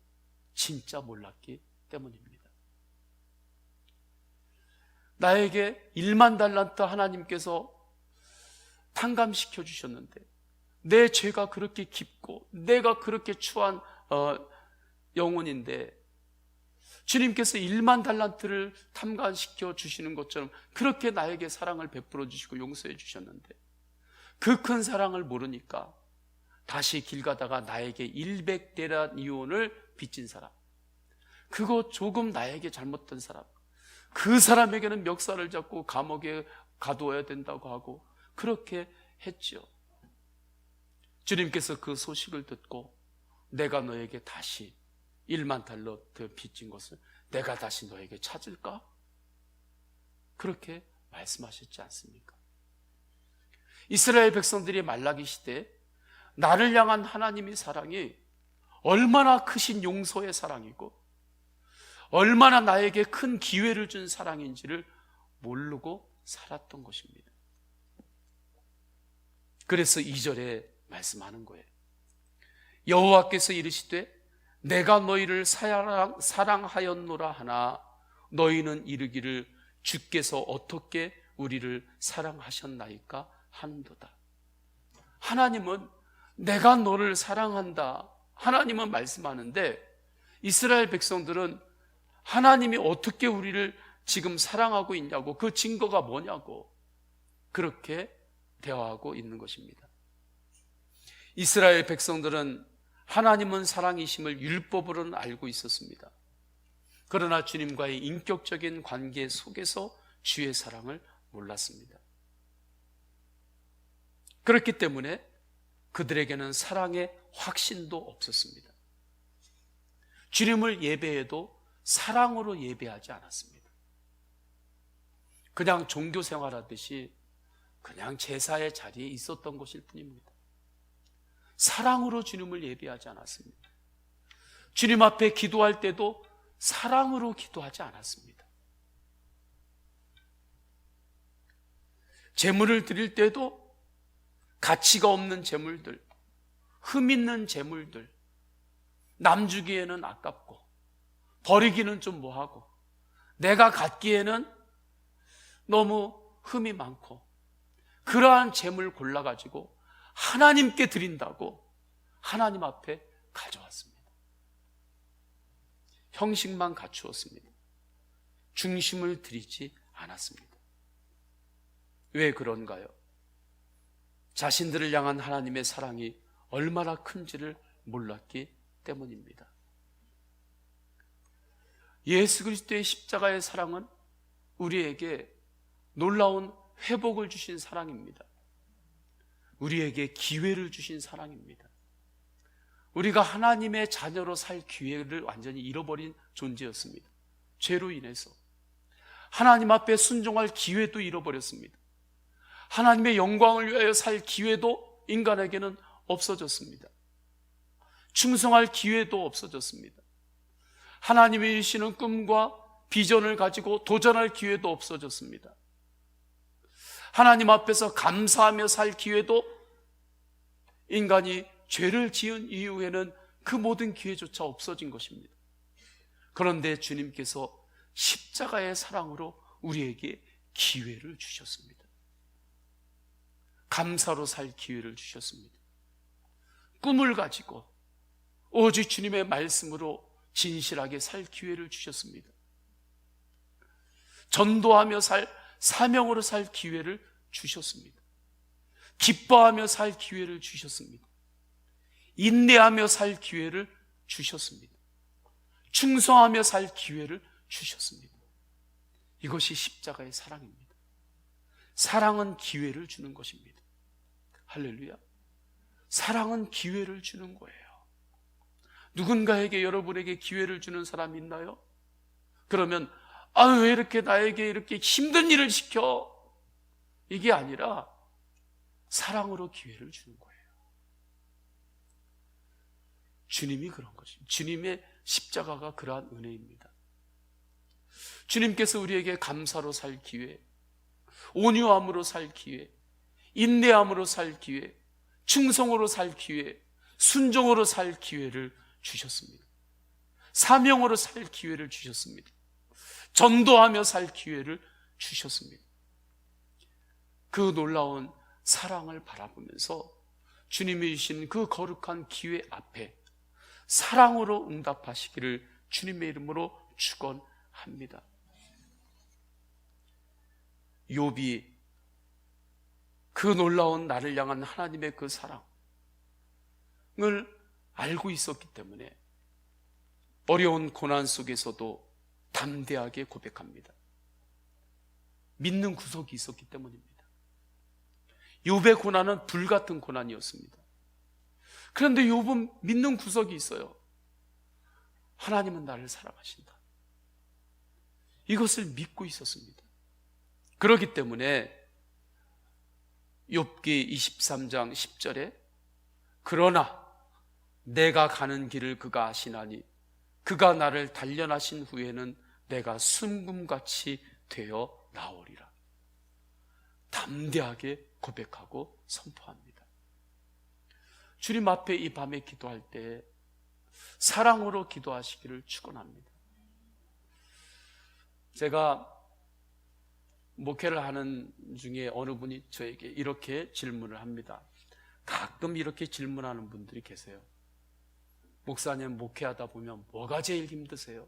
진짜 몰랐기 때문입니다. 나에게 1만 달란트 하나님께서 탕감시켜 주셨는데 내 죄가 그렇게 깊고 내가 그렇게 추한 영혼인데 주님께서 1만 달란트를 탕감시켜 주시는 것처럼 그렇게 나에게 사랑을 베풀어 주시고 용서해 주셨는데 그 큰 사랑을 모르니까 다시 길 가다가 나에게 100데란 이혼을 빚진 사람, 그거 조금 나에게 잘못된 사람, 그 사람에게는 멱살을 잡고 감옥에 가두어야 된다고 하고 그렇게 했죠. 주님께서 그 소식을 듣고 내가 너에게 다시 1만 달러 더 빚진 것을 내가 다시 너에게 찾을까? 그렇게 말씀하셨지 않습니까? 이스라엘 백성들이 말라기 시대에 나를 향한 하나님의 사랑이 얼마나 크신 용서의 사랑이고 얼마나 나에게 큰 기회를 준 사랑인지를 모르고 살았던 것입니다. 그래서 2절에 말씀하는 거예요. 여호와께서 이르시되 내가 너희를 사랑하였노라 하나 너희는 이르기를 주께서 어떻게 우리를 사랑하셨나이까 하는도다. 하나님은 내가 너를 사랑한다, 하나님은 말씀하는데 이스라엘 백성들은 하나님이 어떻게 우리를 지금 사랑하고 있냐고, 그 증거가 뭐냐고 그렇게 대화하고 있는 것입니다. 이스라엘 백성들은 하나님은 사랑이심을 율법으로는 알고 있었습니다. 그러나 주님과의 인격적인 관계 속에서 주의 사랑을 몰랐습니다. 그렇기 때문에 그들에게는 사랑의 확신도 없었습니다. 주님을 예배해도 사랑으로 예배하지 않았습니다. 그냥 종교 생활하듯이 그냥 제사의 자리에 있었던 것일 뿐입니다. 사랑으로 주님을 예배하지 않았습니다. 주님 앞에 기도할 때도 사랑으로 기도하지 않았습니다. 제물을 드릴 때도 가치가 없는 제물들, 흠 있는 제물들, 남 주기에는 아깝고 버리기는 좀 뭐하고 내가 갖기에는 너무 흠이 많고 그러한 제물 골라가지고 하나님께 드린다고 하나님 앞에 가져왔습니다. 형식만 갖추었습니다. 중심을 드리지 않았습니다. 왜 그런가요? 자신들을 향한 하나님의 사랑이 얼마나 큰지를 몰랐기 때문입니다. 예수 그리스도의 십자가의 사랑은 우리에게 놀라운 회복을 주신 사랑입니다. 우리에게 기회를 주신 사랑입니다. 우리가 하나님의 자녀로 살 기회를 완전히 잃어버린 존재였습니다. 죄로 인해서 하나님 앞에 순종할 기회도 잃어버렸습니다. 하나님의 영광을 위하여 살 기회도 인간에게는 없어졌습니다. 충성할 기회도 없어졌습니다. 하나님이 주시는 꿈과 비전을 가지고 도전할 기회도 없어졌습니다. 하나님 앞에서 감사하며 살 기회도 인간이 죄를 지은 이후에는 그 모든 기회조차 없어진 것입니다. 그런데 주님께서 십자가의 사랑으로 우리에게 기회를 주셨습니다. 감사로 살 기회를 주셨습니다. 꿈을 가지고 오직 주님의 말씀으로 진실하게 살 기회를 주셨습니다. 전도하며 살 사명으로 살 기회를 주셨습니다. 기뻐하며 살 기회를 주셨습니다. 인내하며 살 기회를 주셨습니다. 충성하며 살 기회를 주셨습니다. 이것이 십자가의 사랑입니다. 사랑은 기회를 주는 것입니다. 할렐루야. 사랑은 기회를 주는 거예요. 누군가에게, 여러분에게 기회를 주는 사람이 있나요? 그러면 왜 이렇게 나에게 이렇게 힘든 일을 시켜? 이게 아니라 사랑으로 기회를 주는 거예요. 주님이 그런 것입니다. 주님의 십자가가 그러한 은혜입니다. 주님께서 우리에게 감사로 살 기회, 온유함으로 살 기회, 인내함으로 살 기회, 충성으로 살 기회, 순종으로 살 기회를 주셨습니다. 사명으로 살 기회를 주셨습니다. 전도하며 살 기회를 주셨습니다. 그 놀라운 사랑을 바라보면서 주님이 주신 그 거룩한 기회 앞에 사랑으로 응답하시기를 주님의 이름으로 축원합니다. 욥이 그 놀라운 나를 향한 하나님의 그 사랑을 알고 있었기 때문에 어려운 고난 속에서도 담대하게 고백합니다. 믿는 구석이 있었기 때문입니다. 욥의 고난은 불같은 고난이었습니다. 그런데 욥은 믿는 구석이 있어요. 하나님은 나를 사랑하신다. 이것을 믿고 있었습니다. 그렇기 때문에 욥기 23장 10절에 그러나 내가 가는 길을 그가 아시나니 그가 나를 단련하신 후에는 내가 순금같이 되어 나오리라. 담대하게 고백하고 선포합니다. 주님 앞에 이 밤에 기도할 때 사랑으로 기도하시기를 축원합니다. 제가 목회를 하는 중에 어느 분이 저에게 이렇게 질문을 합니다. 가끔 이렇게 질문하는 분들이 계세요. 목사님, 목회하다 보면 뭐가 제일 힘드세요?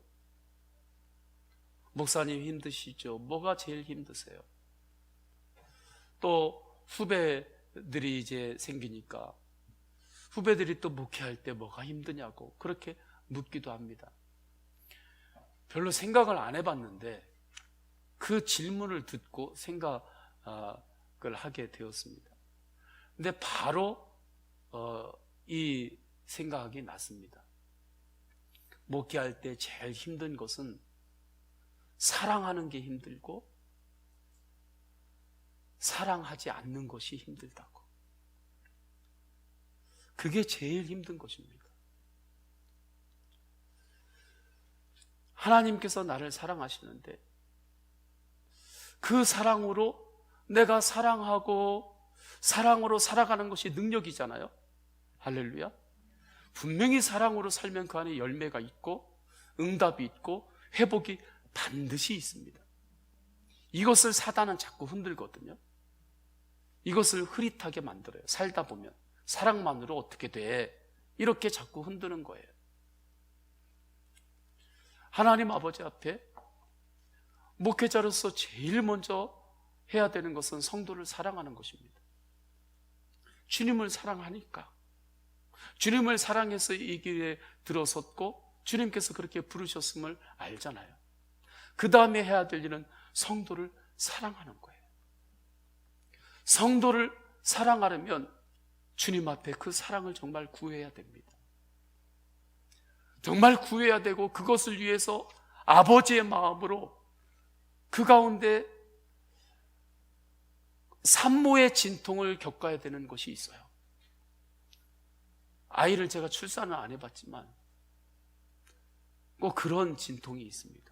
목사님 힘드시죠? 뭐가 제일 힘드세요? 또 후배들이 이제 생기니까 후배들이 또 목회할 때 뭐가 힘드냐고 그렇게 묻기도 합니다. 별로 생각을 안 해봤는데 그 질문을 듣고 생각을 하게 되었습니다. 근데 바로 이 생각이 났습니다. 목회할 때 제일 힘든 것은 사랑하는 게 힘들고 사랑하지 않는 것이 힘들다고. 그게 제일 힘든 것입니다. 하나님께서 나를 사랑하시는데 그 사랑으로 내가 사랑하고 사랑으로 살아가는 것이 능력이잖아요. 할렐루야. 분명히 사랑으로 살면 그 안에 열매가 있고 응답이 있고 회복이 반드시 있습니다. 이것을 사단은 자꾸 흔들거든요. 이것을 흐릿하게 만들어요. 살다 보면 사랑만으로 어떻게 돼? 이렇게 자꾸 흔드는 거예요. 하나님 아버지 앞에 목회자로서 제일 먼저 해야 되는 것은 성도를 사랑하는 것입니다. 주님을 사랑하니까, 주님을 사랑해서 이 길에 들어섰고 주님께서 그렇게 부르셨음을 알잖아요. 그 다음에 해야 될 일은 성도를 사랑하는 거예요. 성도를 사랑하려면 주님 앞에 그 사랑을 정말 구해야 됩니다. 정말 구해야 되고 그것을 위해서 아버지의 마음으로 그 가운데 산모의 진통을 겪어야 되는 것이 있어요. 아이를 제가 출산을 안 해봤지만 꼭 그런 진통이 있습니다.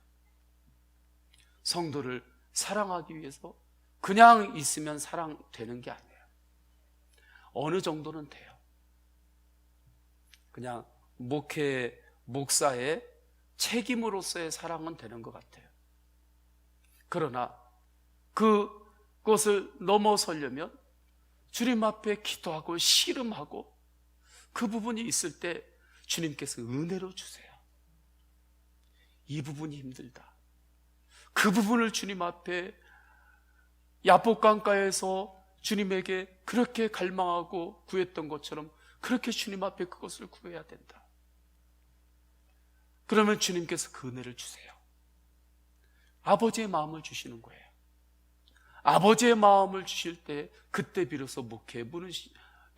성도를 사랑하기 위해서 그냥 있으면 사랑되는 게 아니에요. 어느 정도는 돼요. 그냥 목사의 책임으로서의 사랑은 되는 것 같아요. 그러나 그것을 넘어서려면 주님 앞에 기도하고 씨름하고 그 부분이 있을 때 주님께서 은혜로 주세요. 이 부분이 힘들다. 그 부분을 주님 앞에 야복강가에서 주님에게 그렇게 갈망하고 구했던 것처럼 그렇게 주님 앞에 그것을 구해야 된다. 그러면 주님께서 그 은혜를 주세요. 아버지의 마음을 주시는 거예요. 아버지의 마음을 주실 때 그때 비로소 목회의 문은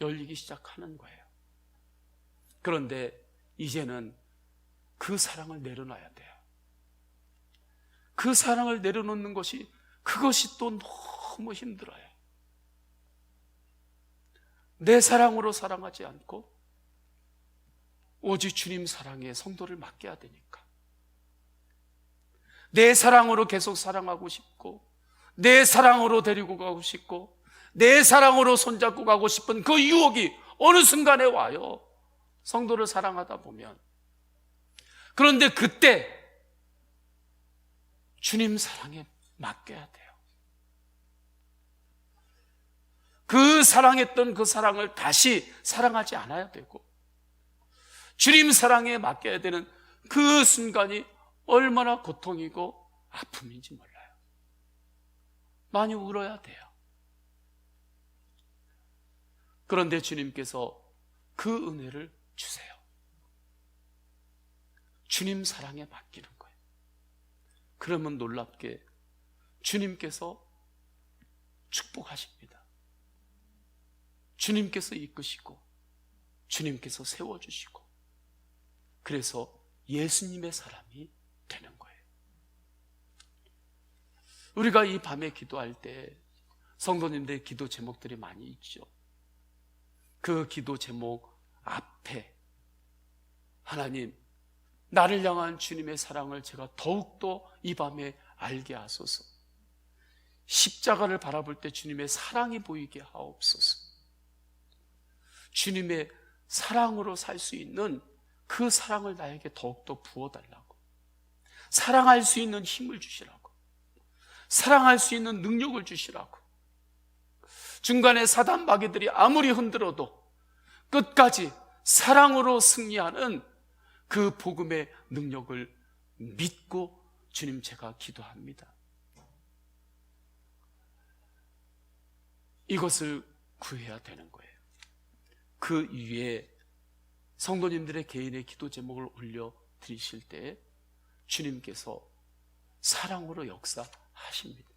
열리기 시작하는 거예요. 그런데 이제는 그 사랑을 내려놔야 돼요. 그 사랑을 내려놓는 것이 그것이 또 너무 힘들어요. 내 사랑으로 사랑하지 않고 오직 주님 사랑에 성도를 맡겨야 되니까. 내 사랑으로 계속 사랑하고 싶고 내 사랑으로 데리고 가고 싶고 내 사랑으로 손잡고 가고 싶은 그 유혹이 어느 순간에 와요. 성도를 사랑하다 보면. 그런데 그때 주님 사랑에 맡겨야 돼요. 그 사랑했던 그 사랑을 다시 사랑하지 않아야 되고 주님 사랑에 맡겨야 되는 그 순간이 얼마나 고통이고 아픔인지 몰라요. 많이 울어야 돼요. 그런데 주님께서 그 은혜를 주세요. 주님 사랑에 맡기는 거예요. 그러면 놀랍게 주님께서 축복하십니다. 주님께서 이끄시고 주님께서 세워주시고 그래서 예수님의 사람이 되는 거예요. 우리가 이 밤에 기도할 때 성도님들의 기도 제목들이 많이 있죠. 그 기도 제목 앞에 하나님, 나를 향한 주님의 사랑을 제가 더욱더 이 밤에 알게 하소서. 십자가를 바라볼 때 주님의 사랑이 보이게 하옵소서. 주님의 사랑으로 살 수 있는 그 사랑을 나에게 더욱더 부어달라고, 사랑할 수 있는 힘을 주시라고, 사랑할 수 있는 능력을 주시라고, 중간에 사단 마귀들이 아무리 흔들어도 끝까지 사랑으로 승리하는 그 복음의 능력을 믿고 주님, 제가 기도합니다. 이것을 구해야 되는 거예요. 그 위에 성도님들의 개인의 기도 제목을 올려 드리실 때 주님께서 사랑으로 역사하십니다.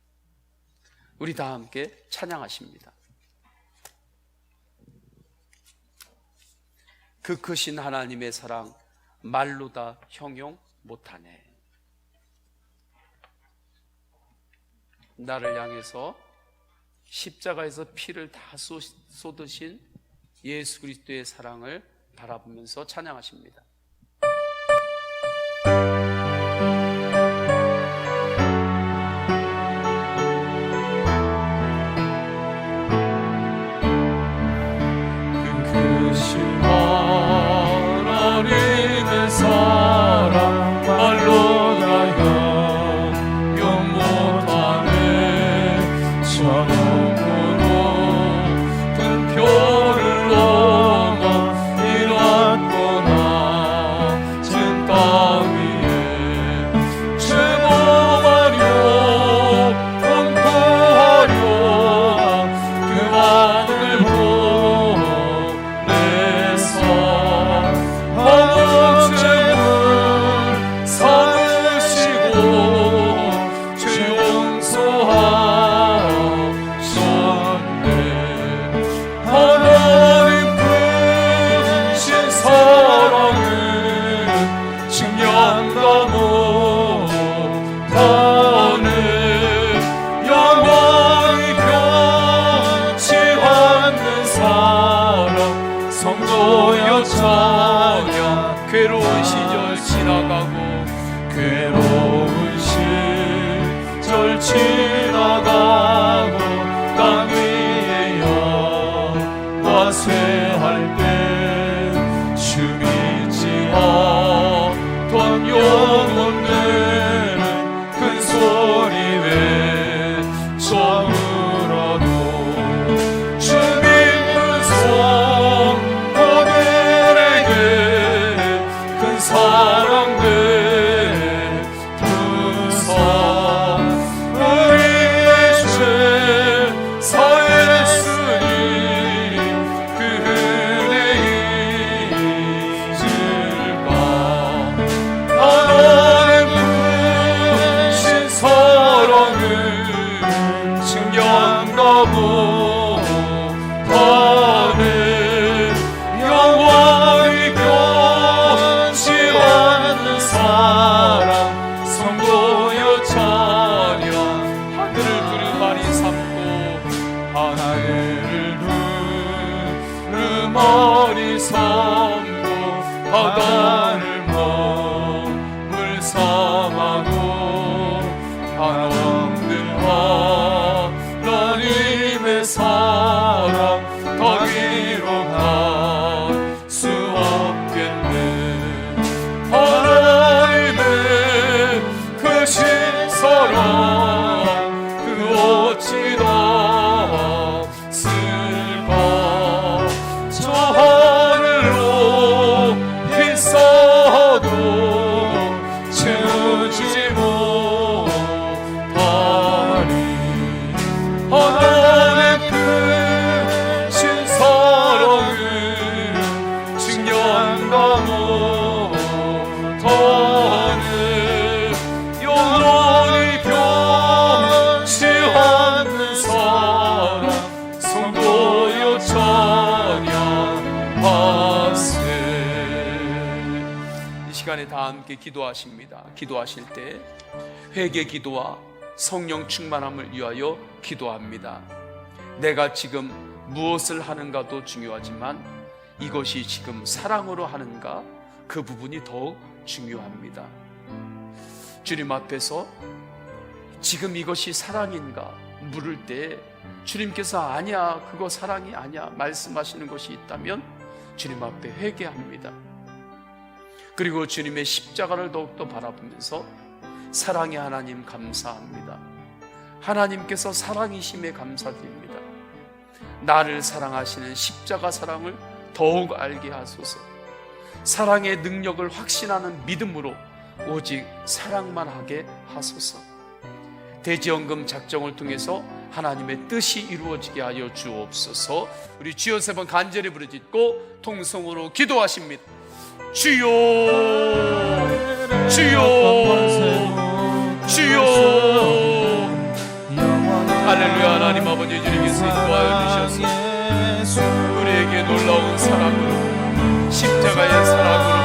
우리 다 함께 찬양하십니다. 그 크신 하나님의 사랑 말로 다 형용 못하네. 나를 향해서 십자가에서 피를 다 쏟으신 예수 그리스도의 사랑을 바라보면서 찬양하십니다. 괴로운 시절 지나가고 괴로운 시절 지나가고 땅 위에 영화 쇠할 때 주 믿지 않던 영혼들은 큰 소리 외쳐 울어도 주 믿는 성도들에게 사랑 베푸사 우리의 죄 사했으니 그 은혜 잊을까. 하나님 크신 사랑을 증명하고 하네. 영원히 사랑 성도여 찬양. 하늘을 두루마리 삼고 하늘을 두루마리 삼고 바다를 머물 삼아도 한없는 하나님의 사랑 더 위로 갈 수 없겠네. 하나님의 크신 사랑 그 어찌 닿았을까. 저 하늘로 비싸도 채우지 못하리. 하나님의 다 함께 기도하십니다. 기도하실 때 회개 기도와 성령 충만함을 위하여 기도합니다. 내가 지금 무엇을 하는가도 중요하지만 이것이 지금 사랑으로 하는가, 그 부분이 더욱 중요합니다. 주님 앞에서 지금 이것이 사랑인가 물을 때 주님께서 아니야, 그거 사랑이 아니야 말씀하시는 것이 있다면 주님 앞에 회개합니다. 그리고 주님의 십자가를 더욱더 바라보면서 사랑의 하나님 감사합니다. 하나님께서 사랑이심에 감사드립니다. 나를 사랑하시는 십자가 사랑을 더욱 알게 하소서. 사랑의 능력을 확신하는 믿음으로 오직 사랑만 하게 하소서. 대지연금 작정을 통해서 하나님의 뜻이 이루어지게 하여 주옵소서. 우리 주여 세 번 간절히 부르짖고 통성으로 기도하십니다. 주여, 주여, 주여. 할렐루야. 하나님 아버지, 주님께서 인도하여 주셔서 우리에게 놀라운 사랑으로, 십자가의 사랑으로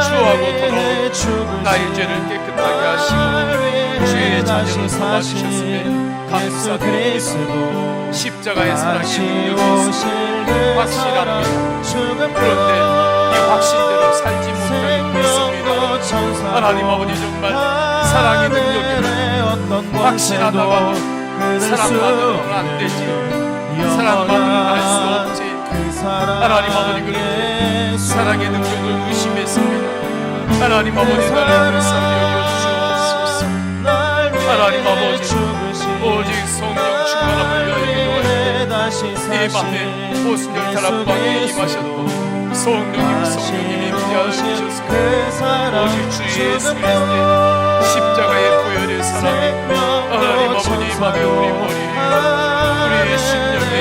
주하고 돌아온 나의 죄를 깨끗하게 하시고 주의 자녀로 삼아주셨음에 감사드립니다. 십자가의 사랑의 능력이 있습니다. 확실합니다. 그런데 이 확신대로 살지 못하고 있습니다. 하나님 아버지, 정말 사랑의 능력이 확신하다가도 사랑만으로는 안 되지, 사랑만으로는 할 수 없지. 하나님 아버지, 그런데 사랑의 능력을 의심했습니다. 하나님 아버지, 나를 불쌍히 여겨주시옵소서. 하나님 아버지, 오직 성령 충만함을 위하여 기도하시고 이 밤에 오순절 다락방에 임하셨고 성령님 임하여 주셨습니다. 오직 주 예수 그리스도의 십자가의 보혈의 사랑이 하나님 아버지, 이 밤에 우리 머리에 우리의 심령에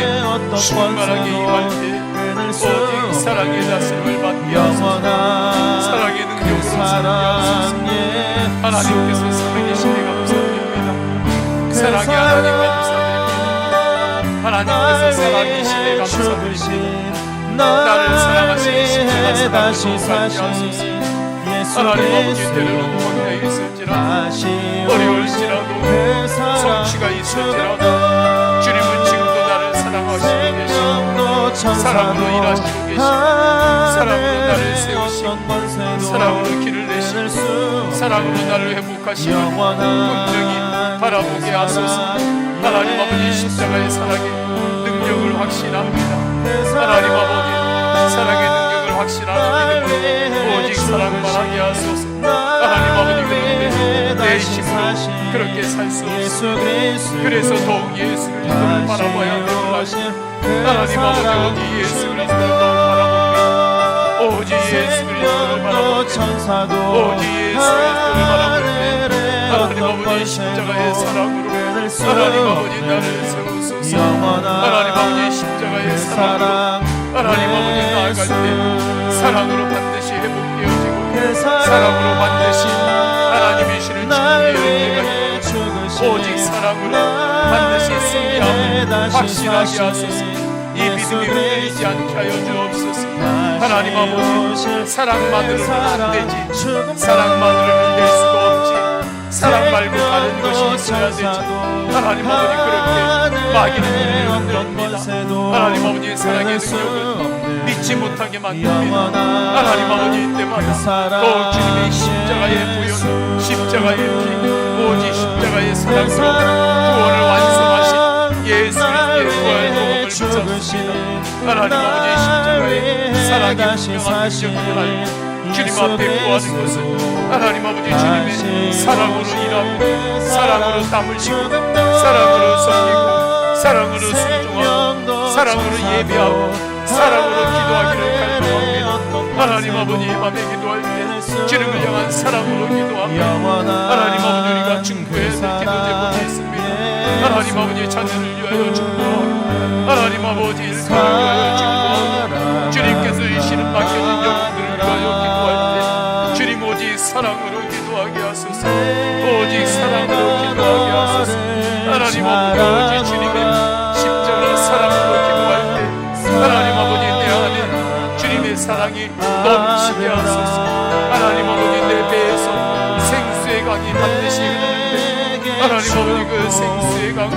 충만하게 임할 때 오직 사랑의 다스림을 받게 하소서. 사랑의 능력으로 살게 하소서. 하나님께서 사랑이시니 감사드립니다. 사랑의 하나님 감사드립니다. 하나님께서 사랑이시니 감사드립니다. 나를 사랑하시는 십자가 사랑으로 살게 하소서. 하나님 아버지, 때로는 광야에 있을지라도 어려울지라도 성취가 있을지라도 주님은 지금도 나를 사랑하시고 계시고 사랑으로 일하시고 계시고 사랑으로 나를 세우시고 사랑으로 길을 내시고 사랑으로 나를 회복하시고 분명히 바라보게 하소서. 하나님 아버지, 십자가의 사랑의 능력을 확신합니다. 하나님 아버지, 사랑의 능력을 확신하는 믿음으로 오직 사랑만 하게 하소서. 하나님 아버지, 그런데 내 힘으로 그렇게 살 수 없습니다. 그래서 더욱 예수 그리스도를 바라봐야 되는 것이 하나님 아버지, 오직 예수 그리스도를 더욱 바라봅니다. 오직 예수 그리스도를 바라봅니다. 오직 예수 그리스도를 바라봅니다. 하나님 아버지, 십자가의 사랑으로 하나님 아버지, 나를 세우소서. 하나님 아버지, 십자가의 사랑으로 하나님 아버지, 나아갈 때 사랑으로 반드시 회복되어지고 사랑으로 반드시 하나님의 신을 준비할 때가 있고 오직 사랑으로 반드시 승리함을 확신하게 하소서. 이 믿음이 흔들리지 않게 하여 주옵소서. 하나님 아버지, 사랑만으로는 안 되지, 사랑만으로는 될 수가 없지, 사랑 말고 다른 것이 있어야 되지. 하나님 아버지, 그렇게 마귀는 흔들립니다. 하나님 아버지, 사랑의 능력을 믿지 못하게 만듭니다. 하나님 아버지, 이때마다 또 주님의 십자가의 보혈, 십자가의 피, 오직 십자가의 사랑으로 구원을 완성하신 예수 그리스도의 부활 복음을 붙잡습니다. 하나님 아버지, 십자가의 사랑이 분명한 능력을 알고 주님 앞에 구하는 것은 하나님 아버지, 주님의 사랑으로 일하고 사랑으로 땀을 흘리고 사랑으로 섬기고 사랑으로 순종하고 사랑으로 예배하고 사랑으로 기도하기를 갈망합니다. 하나님 아버지, 이 밤에 기도할 때 주님을 향한 사랑으로 기도합니다. 하나님 아버지, 우리가 중보해야 될 기도 제목이 있습니다. 하나님 아버지, 자녀를 위하여 중보하고 하나님 아버지, 일가를 위하여 중보하고 주님께서 이 시름 맡겨진 영혼들을 위하여 기도할 때 주님 오직 사랑으로 기도하게 하소서. 오직 사랑으로 기도하게 하소서. 하나님 아버지, 오직 주님의 십자가 사랑으로 기도할 때 하나님 아버지, 내 안에 주님의 사랑이 넘치게 하소서. 그 생수의 강,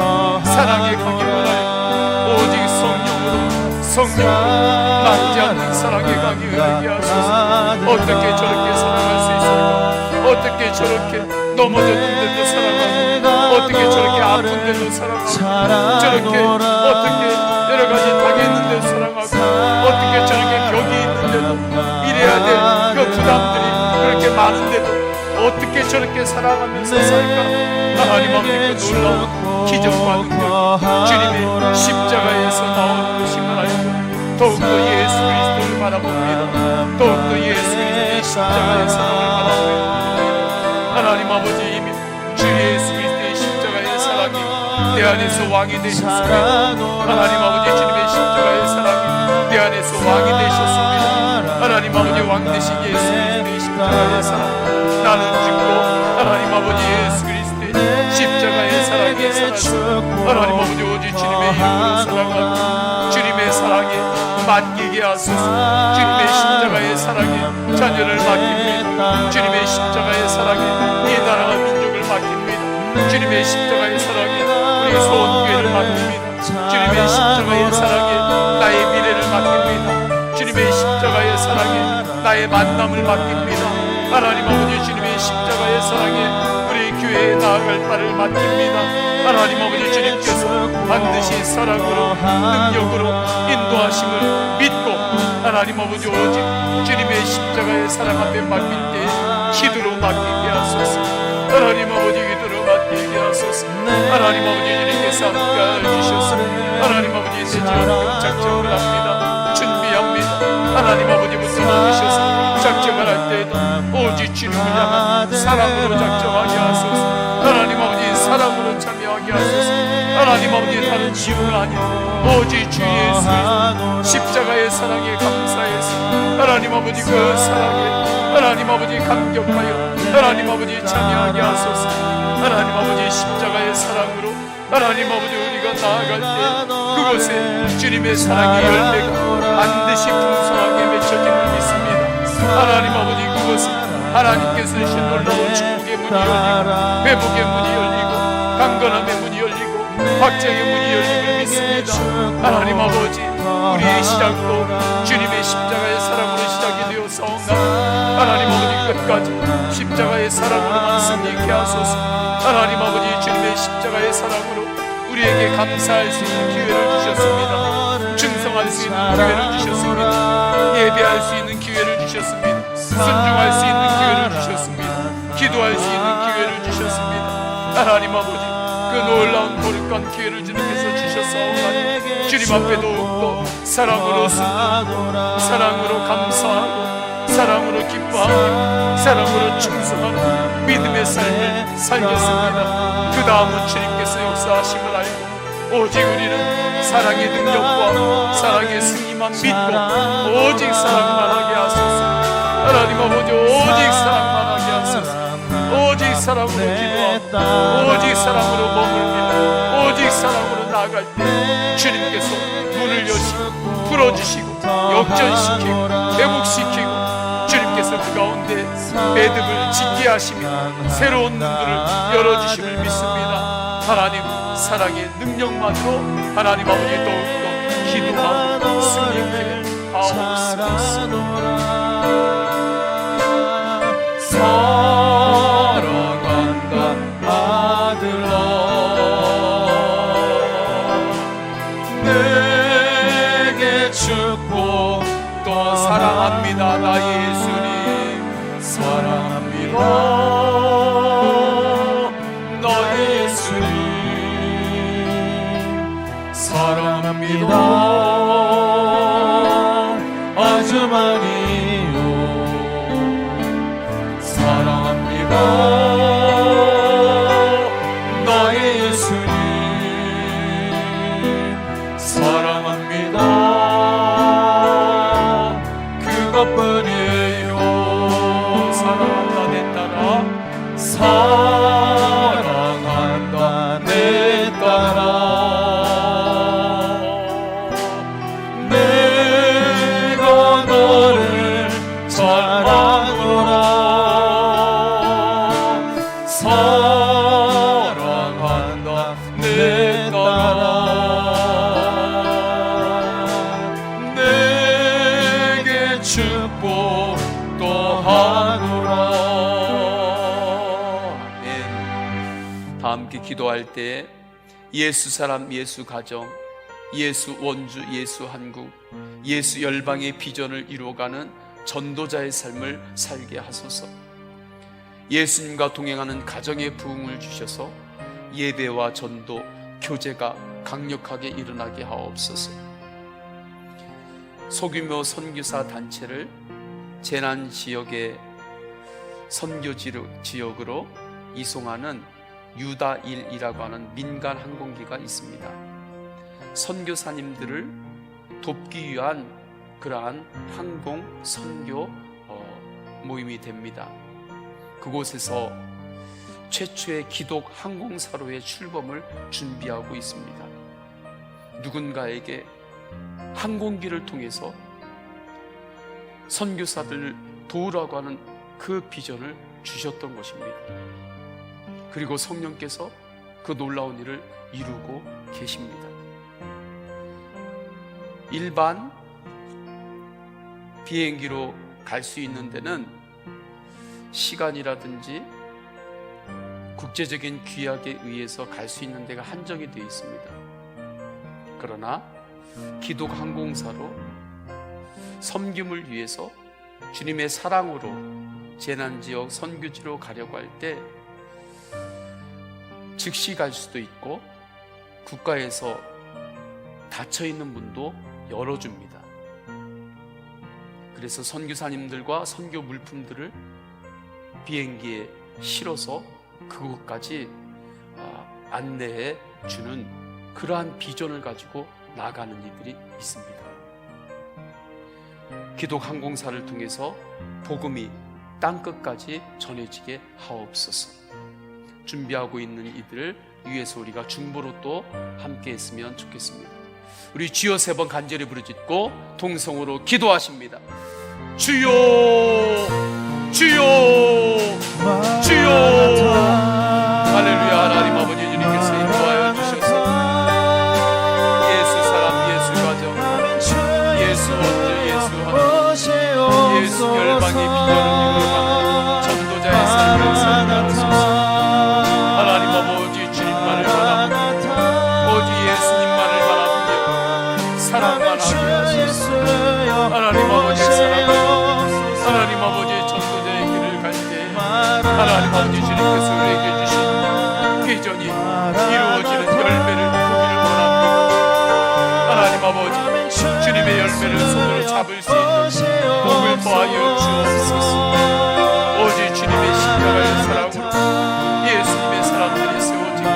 사랑의 강이 원하여 오직 성령으로 막지 않는 사랑의 강이 흐르게 하소서. 어떻게 저렇게 사랑할 수 있을까? 어떻게 저렇게 넘어졌는데도 사랑하고, 어떻게 저렇게 아픈데도 사랑하고, 저렇게 어떻게 여러가지 당했는데도 사랑하고, 어떻게 저렇게 벽이 있는데도, 이래야 될 그 부담들이 그렇게 많은데도 어떻게 저렇게 사랑하면서 살까? 하나님 아버지, 그 놀라운 기적과 능력, 주님의 십자가에서 나오는 것임을 알고 더욱더 예수 그리스도를 바라봅니다. 더욱더 예수 그리스도의 십자가의 사랑을 바라봅니다. 하나님 아버지, 이미 주 예수 그리스도의 십자가의 사랑이 내 안에서 왕이 되셨습니다. 하나님 아버지, 주님의 십자가의 사랑이 내 안에서 왕이 되셨습니다. 하나님 아버지, 왕 되신 예수 그리스도의 십자가의 사랑, 나는 죽고 하나님 아버지 예수 그리스도의 십자가의 사랑에 살아서 하나님 아버지 오직 주님의 이름으로 사랑하고 주님의 사랑에 맡기게 하소서. 주님의 십자가의 사랑에 자녀를 맡깁니다. 주님의 십자가의 사랑에 이 나라와 민족을 맡깁니다. 주님의 십자가의 사랑에 우리 소원교회를 맡깁니다. 주님의 십자가의 사랑에 나의 미래를 맡깁니다. 주님의 십자가의 사랑에 나의 만남을 맡깁니다. 하나님 아버지, 주님의 십자가의 사랑에 우리 교회에 나아갈 바를 맡깁니다. 하나님 아버지, 주님께서 반드시 사랑으로 능력으로 인도하심을 믿고 하나님 아버지 오직 주님의 십자가의 사랑 앞에 맡길 때 기도로 맡기게 하소서. 하나님 아버지, 기도로 맡기게 하소서. 하나님 아버지, 주님께서 함께 주셔서 하나님 아버지 이제 지금 작정을 합니다. 준비합니다. 하나님 아버지부터 나오셔서 작정을 할 때에도 오직 주님을 향한 사랑으로 작정하게 하소서. 하나님 아버지, 사랑으로 참여하게 하소서. 하나님 아버지, 다른 이유는 아니고 오직 주 예수 그리스도 십자가의 사랑에 감사해서 하나님 아버지 그 사랑에 하나님 아버지 감격하여 하나님 아버지 참여하게 하소서. 하나님 아버지, 십자가의 사랑으로 하나님 아버지 우리가 나아갈 때 그곳에 주님의 사랑의 열매가 반드시 풍성하게 맺혀짐을 믿습니다. 하나님 아버지, 그것은 하나님께서 주신 놀라운 축복의 문이 열리고 회복의 문이 열리고 강건함의 문이 열리고 확장의 문이 열림을 믿습니다. 하나님 아버지, 우리의 시작도 주님의 십자가의 사랑으로 시작이 되었사오나 하나님 아버지 끝까지 십자가의 사랑으로만 승리케 하소서. 하나님 아버지, 주님의 십자가의 사랑으로 우리에게 감사할 수 있는 기회를 주셨습니다. 충성할 수 있는 기회를 주셨습니다. 예배할 수 있는 기회를 주셨습니다. 순종할 수 있는 기회를 주셨습니다. 기도할 수 있는 기회를 주셨습니다. 하나님 아버지, 그 놀라운 거룩한 기회를 주님께서 주셨사오나니 주님 앞에 더욱더 사랑으로 순종하고 사랑으로 감사하고 사랑으로 기뻐하고 사랑으로 충성하는 믿음의 삶을 살겠습니다. 그 다음은 주님께서 역사하심을 알고 오직 우리는 사랑의 능력과 사랑의 승리만 믿고 오직 사랑만 하게 하소서. 하나님 아버지, 오직 사랑만 하게 하소서. 오직 사랑으로 기도하고 오직 사랑으로 머물며 오직 사랑으로 나아갈 때 주님께서 문을 여시고 풀어주시고 역전시키고 회복시키고 주님께서 그 가운데 매듭을 짓게 하시며 새로운 문들을 열어주심을 믿습니다. 하나님 사랑의 능력만으로 하나님 아버지 더욱더 기도하고 승리케 하옵소서. 사랑합니다. 나 예수님 사랑합니다. 나 예수님 사랑합니다. 아주 많이요 사랑합니다. 나 예수님 사랑합니다. 그것뿐이에요. 사랑한다 내 딸아, 사랑한다 내 딸아. 내가 너를 이렇게 기도할 때 예수 사람, 예수 가정, 예수 원주, 예수 한국, 예수 열방의 비전을 이루어가는 전도자의 삶을 살게 하소서. 예수님과 동행하는 가정의 부흥을 주셔서 예배와 전도, 교제가 강력하게 일어나게 하옵소서. 소규모 선교사 단체를 재난 지역의 선교 지역으로 이송하는 유다1이라고 하는 민간 항공기가 있습니다. 선교사님들을 돕기 위한 그러한 항공 선교 모임이 됩니다. 그곳에서 최초의 기독 항공사로의 출범을 준비하고 있습니다. 누군가에게 항공기를 통해서 선교사들을 도우라고 하는 그 비전을 주셨던 것입니다. 그리고 성령께서 그 놀라운 일을 이루고 계십니다. 일반 비행기로 갈 수 있는 데는 시간이라든지 국제적인 규약에 의해서 갈 수 있는 데가 한정이 되어 있습니다. 그러나 기독 항공사로 섬김을 위해서 주님의 사랑으로 재난지역 선교지로 가려고 할 때 즉시 갈 수도 있고 국가에서 닫혀있는 문도 열어줍니다. 그래서 선교사님들과 선교 물품들을 비행기에 실어서 그곳까지 안내해 주는 그러한 비전을 가지고 나가는 이들이 있습니다. 기독 항공사를 통해서 복음이 땅끝까지 전해지게 하옵소서. 준비하고 있는 이들을 위해서 우리가 중보로 또 함께 했으면 좋겠습니다. 우리 주여 3번 간절히 부르짖고 동성으로 기도하십니다. 주여, 주여, 주여. 할렐루야. 하나님 아버지 주님께서 인도하여 주셔서 예수 사람, 예수 가정, 예수 원주, 예수 하나님, 예수 열방의 비전을 이루어가는 전도자의 삶을 살려주소서. 하나님 아버지 주님만을 바라보며 오직 예수님만을 바라보며 사랑만 하게 하소서. 하나님 아버지 사랑하소서. 하나님 아버지 전도자의 길을 갈 때 하나님 아버지 주님께서 우리에게 주신 비전이 이루어지는 열매를 보기를 원합니다. 하나님 아버지 주님의 열매를 손으로 잡을 수 있는 복을 더하여 주옵소서. 오직 주님의 십자가의 사랑으로 예수님의 사람들이 세워지고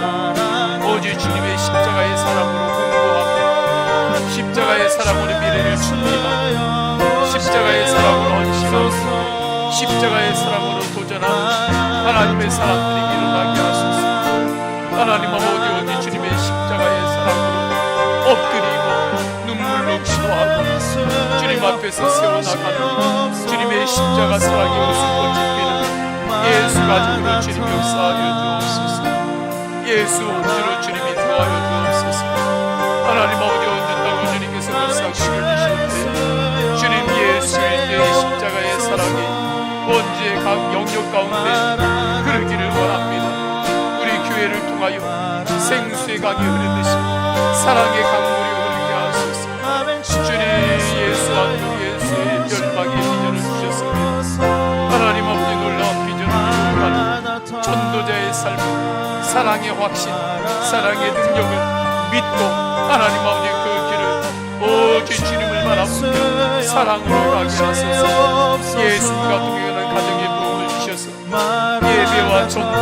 오직 주님의 십자가의 사랑으로 공부하고 십자가의 사랑으로 미래를 준비하고 십자가의 사랑으로 헌신하고 십자가의 사랑으로 도전하는 하나님의 사람들이 일어나게 하소서. 하나님 아버지 오직 주님의 십자가의 사랑으로 엎드리고 눈물로 기도하고 주님 앞에서 세워나가는 주님의 십자가 사랑의 웃음꽃이 피는 예수 가정으로 주님 역사하여 주옵소서. 예수 원주로 주님이 도와여 주옵소서. 하나님 아버지 원주 땅을 주님께서 역사하시길 주시는데 주님 예수의 십자가의 사랑이 원주의 각 영역 가운데 흐르기를 원합니다. 우리 교회를 통하여 생수의 강이 흐르듯이 사랑의 강물이 흐르게 하소서. 주님 예수 안동 예수의 열방의 비전을 주셨습니다. 하나님 아버지 놀라운 비전을 이루어가는 전도자의 삶, 사랑의 확신, 사랑의 능력을 믿고 하나님 아버지 그 길을 오직 주님을 바라보며 사랑으로 가게 하소서. 예수님과 동행하는 가정의 부흥을 주셔서 예배와 전도,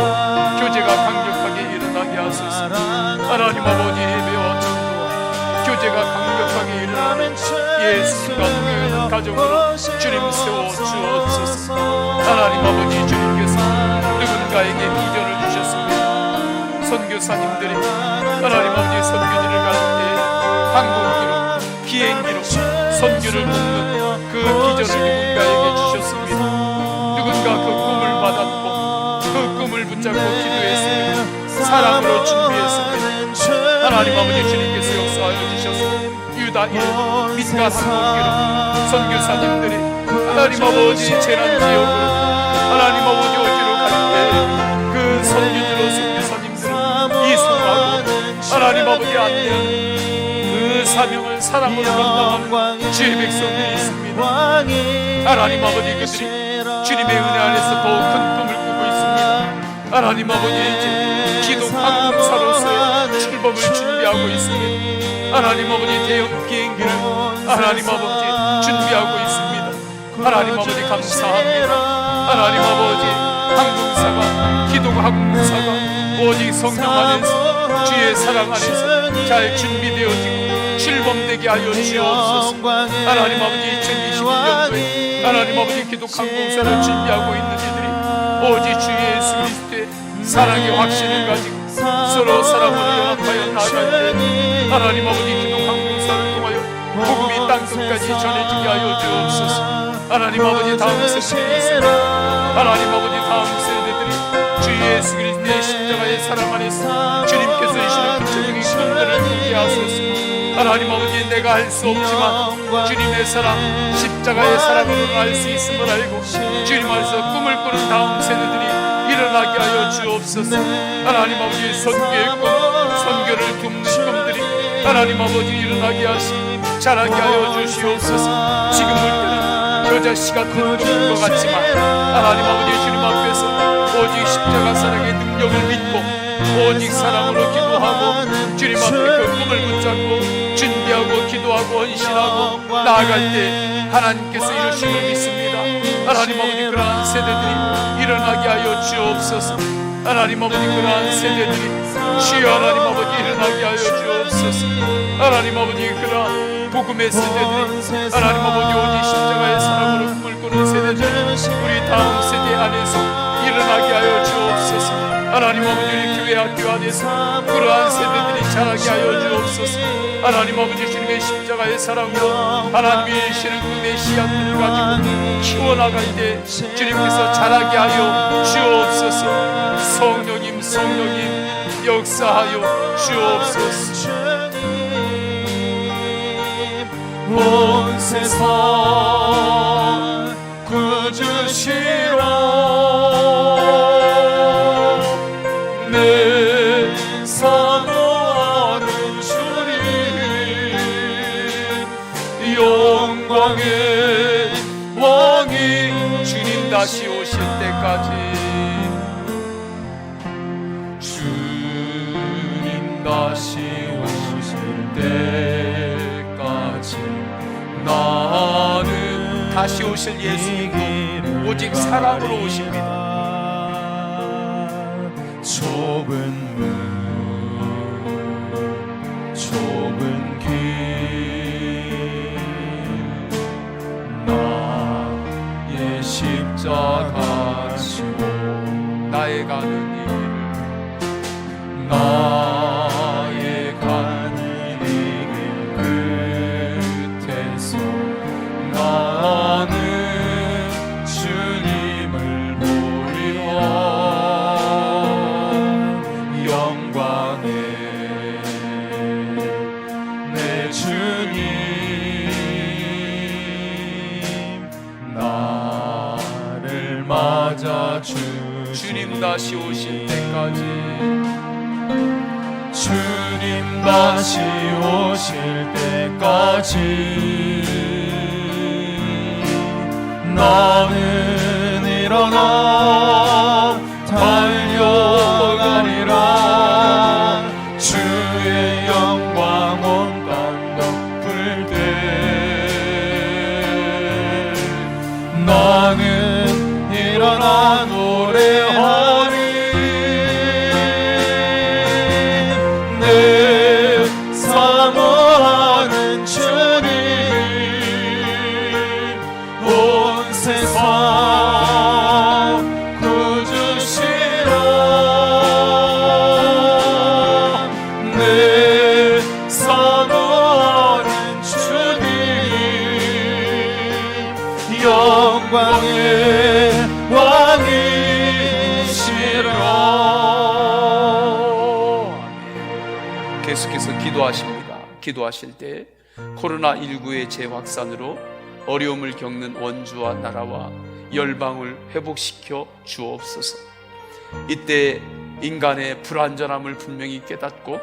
교제가 강력하게 일어나게 하소서. 하나님 아버지 예배와 전도와 교제가 강력하게 일어나는 예수님과 동행하는 가정으로 주님 세워 주옵소서. 하나님 아버지 주님께서 누군가에게 비전을 주셨습니다. 선교사님들이 하나님 아버지 선교지를 갈 때 항공기로 비행기로 선교를 돕는 그 비전을 누군가에게 주셨습니다. 누군가 그 꿈을 받았고 그 꿈을 붙잡고 기도했습니다. 사랑으로 준비했습니다. 하나님 아버지 주님께서 역사하여 주셔서 유다 1 민간 항공기로 선교사님들이 하나님 아버지 재난지역으로 하나님 아버지 어디로 갈 때 그 선교지로 선교사님들은 하나님 아버지 안되는 그 사명을 사랑으로 감당하는 주의 백성들이 있습니다. 하나님 아버지 그들이 주님의 은혜 안에서 더욱 큰 꿈을 꾸고 있습니다. 하나님 아버지 이제 기독 항공사로서의 출범을 준비하고 있습니다. 하나님 아버지 대형 비행기를 하나님 아버지 준비하고 있습니다. 하나님 아버지 감사합니다. 하나님 아버지 항공사가 기독 항공사가 오직 성령 안에서 주의 사랑 안에서 잘 준비되어지고 출범되게 하여 주옵소서. 하나님 아버지 2021년도에 하나님 아버지 기독 항공사를 준비하고 있는 이들이 오직 주 예수 그리스도의 사랑의 확신을 가지고 서로 사랑으로 연합하여 나아갈 때 하나님 아버지 기독 항공사를 통하여 복음이 땅끝까지 전해지게 하여 주옵소서. 하나님 아버지 다음 세대들이 있습니다. 하나님 아버지 다음 세대들이 주 예수 그리스도의 십자가의 사랑 안에서 주님께서 이시는 구체적인 꿈들을 꾸게 하소서. 하나님 아버지 내가 할 수 없지만 주님의 사랑 십자가의 사랑으로 알 수 있음을 알고 주님 안에서 꿈을 꾸는 다음 세대들이 일어나게 하여 주옵소서. 하나님 아버지 선교의 꿈, 선교를 돕는 꿈들이 하나님 아버지 일어나게 하시고 자라게 하여 주시옵소서. 지금 볼 때는 겨자씨 같은 꿈인 것 같지만 하나님 아버지 주님 앞에서 오직 십자가 사랑의 능력을 믿고 오직 사랑으로 기도하고 주님 앞에 그 꿈을 붙잡고 준비하고 기도하고 헌신하고 나아갈 때 하나님께서 이루심을 믿습니다. 하나님 아버지 그러한 세대들이 일어나게 하여 주옵소서. 하나님 아버지 그러한 세대들이 주여 하나님 아버지 일어나게 하여 주옵소서. 하나님 아버지 그러한 복음의 세대들이 하나님 아버지 오직 십자가의 사랑으로 꿈을 꾸는 세대들 우리 다음 세대 안에서 일어나게 하여 주옵소서. 하나님 아버지 우리 교회 학교 안에서 그러한 세대들이 자라게 하여 주옵소서. 하나님 아버지 주님의 십자가의 사랑으로 하나님이 일시는 꿈의 씨앗들을 가지고 키워나갈 때 주님께서 자라게 하여 주옵소서. 성령님 성령님 역사하여 주옵소서. 온 세상 구주시러 내 사모하는 주님 영광의 왕이 주님 다시 오실 때까지 주님 다시 오실 때까지 나는 다시 오실 예수님도 오직 사랑으로 오십니다. 좁은 문 좁은 길 나의 십자가 지고 나의 가는 길 나의 가는 이 길 끝에서 나는 주님을 보리라. 영광의 내 주님 나를 맞아 주님 다시 오실 때까지 주님 다시 오실 때까지 나는 일어나 달려가리라. 주의 영광 온 땅 덮을 때 나는 일어나 노래하리. 내 사모하는 주님 온 세상 구주시라. 내 사모하는 주님 영광의 왕이시라. 계속해서 기도하십니다. 기도하실 때 코로나19의 재확산으로 어려움을 겪는 원주와 나라와 열방을 회복시켜 주옵소서. 이때 인간의 불완전함을 분명히 깨닫고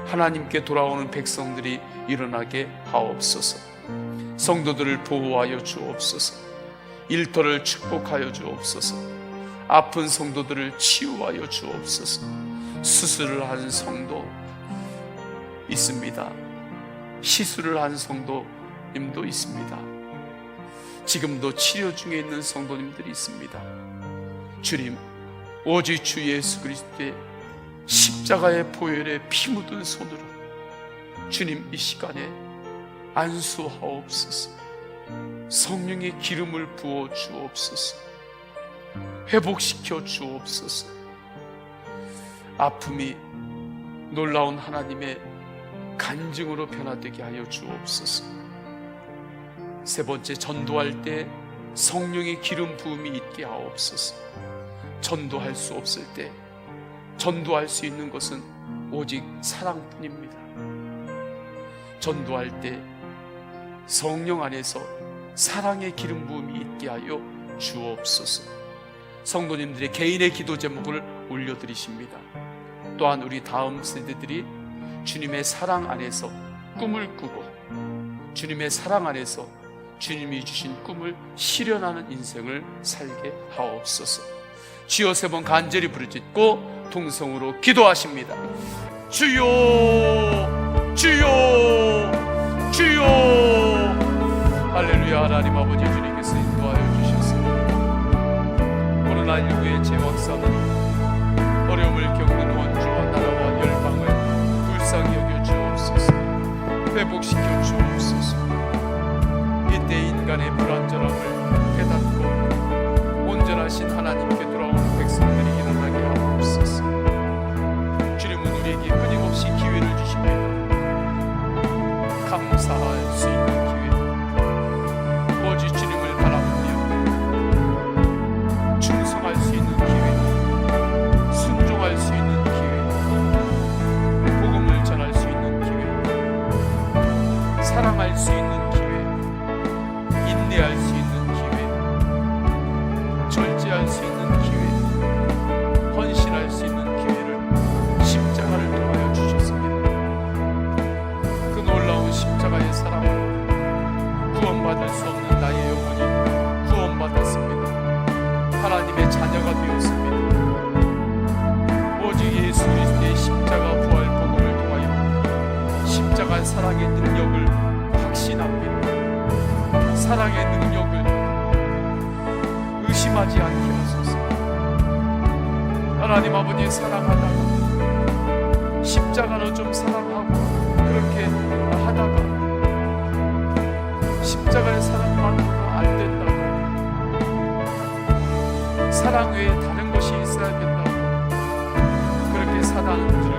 하나님께 돌아오는 백성들이 일어나게 하옵소서. 성도들을 보호하여 주옵소서. 일터를 축복하여 주옵소서. 아픈 성도들을 치유하여 주옵소서. 수술을 한 성도 있습니다. 시술을 한 성도님도 있습니다. 지금도 치료 중에 있는 성도님들이 있습니다. 주님, 오직 주 예수 그리스도의 십자가의 보혈에 피 묻은 손으로 주님 이 시간에 안수하옵소서. 성령의 기름을 부어 주옵소서. 회복시켜 주옵소서. 아픔이 놀라운 하나님의 간증으로 변화되게 하여 주옵소서. 세 번째, 전도할 때 성령의 기름 부음이 있게 하옵소서. 전도할 수 없을 때 전도할 수 있는 것은 오직 사랑뿐입니다. 전도할 때 성령 안에서 사랑의 기름 부음이 있게 하여 주옵소서. 성도님들의 개인의 기도 제목을 올려드리십니다. 또한 우리 다음 세대들이 주님의 사랑 안에서 꿈을 꾸고 주님의 사랑 안에서 주님이 주신 꿈을 실현하는 인생을 살게 하옵소서. 주여 세 번 간절히 부르짖고 통성으로 기도하십니다. 주여, 주여, 주여. 할렐루야. 하나님 아버지, 주님께서 인도하여 주셨습니다. 코로나19의 재확산은 어려움을 겪는 원주와 나라와 열방을 불쌍히 여겨 주옵소서. 회복시켜 주옵소서. 이때 인간의 불완전함을 깨닫고 온전하신 하나님께 돌아오는 백성들이 일어나게 하옵소서. 주님은 우리에게 끊임없이 기회를 주십니다. 감사할 수 있는 기회, 오직 주님을 바라보며 충성할 수 있는 기회, 순종할 수 있는 기회, 복음을 전할 수 있는 기회, 사랑할 수 있는 기회, 인내할 수 있는 기회, 절제할 수 있는 기회, 헌신할 수 있는 기회를 십자가를 통하여 주셨습니다. 그 놀라운 십자가의 사랑으로 구원받을 수 없는 나의 영혼이 구원받았습니다. 하나님의 자녀가 되었습니다. 오직 예수 그리스도의 십자가 부활 복음을 통하여 십자가 사랑의 능력을 확신합니다. 사랑의 능력을 의심하지 않게 하소서. 하나님 아버지, 사랑하다가 십자가로 좀 사랑하고 그렇게 하다가 십자가의 사랑만으로는 안 된다고, 사랑 외에 다른 것이 있어야 된다고 그렇게 사단은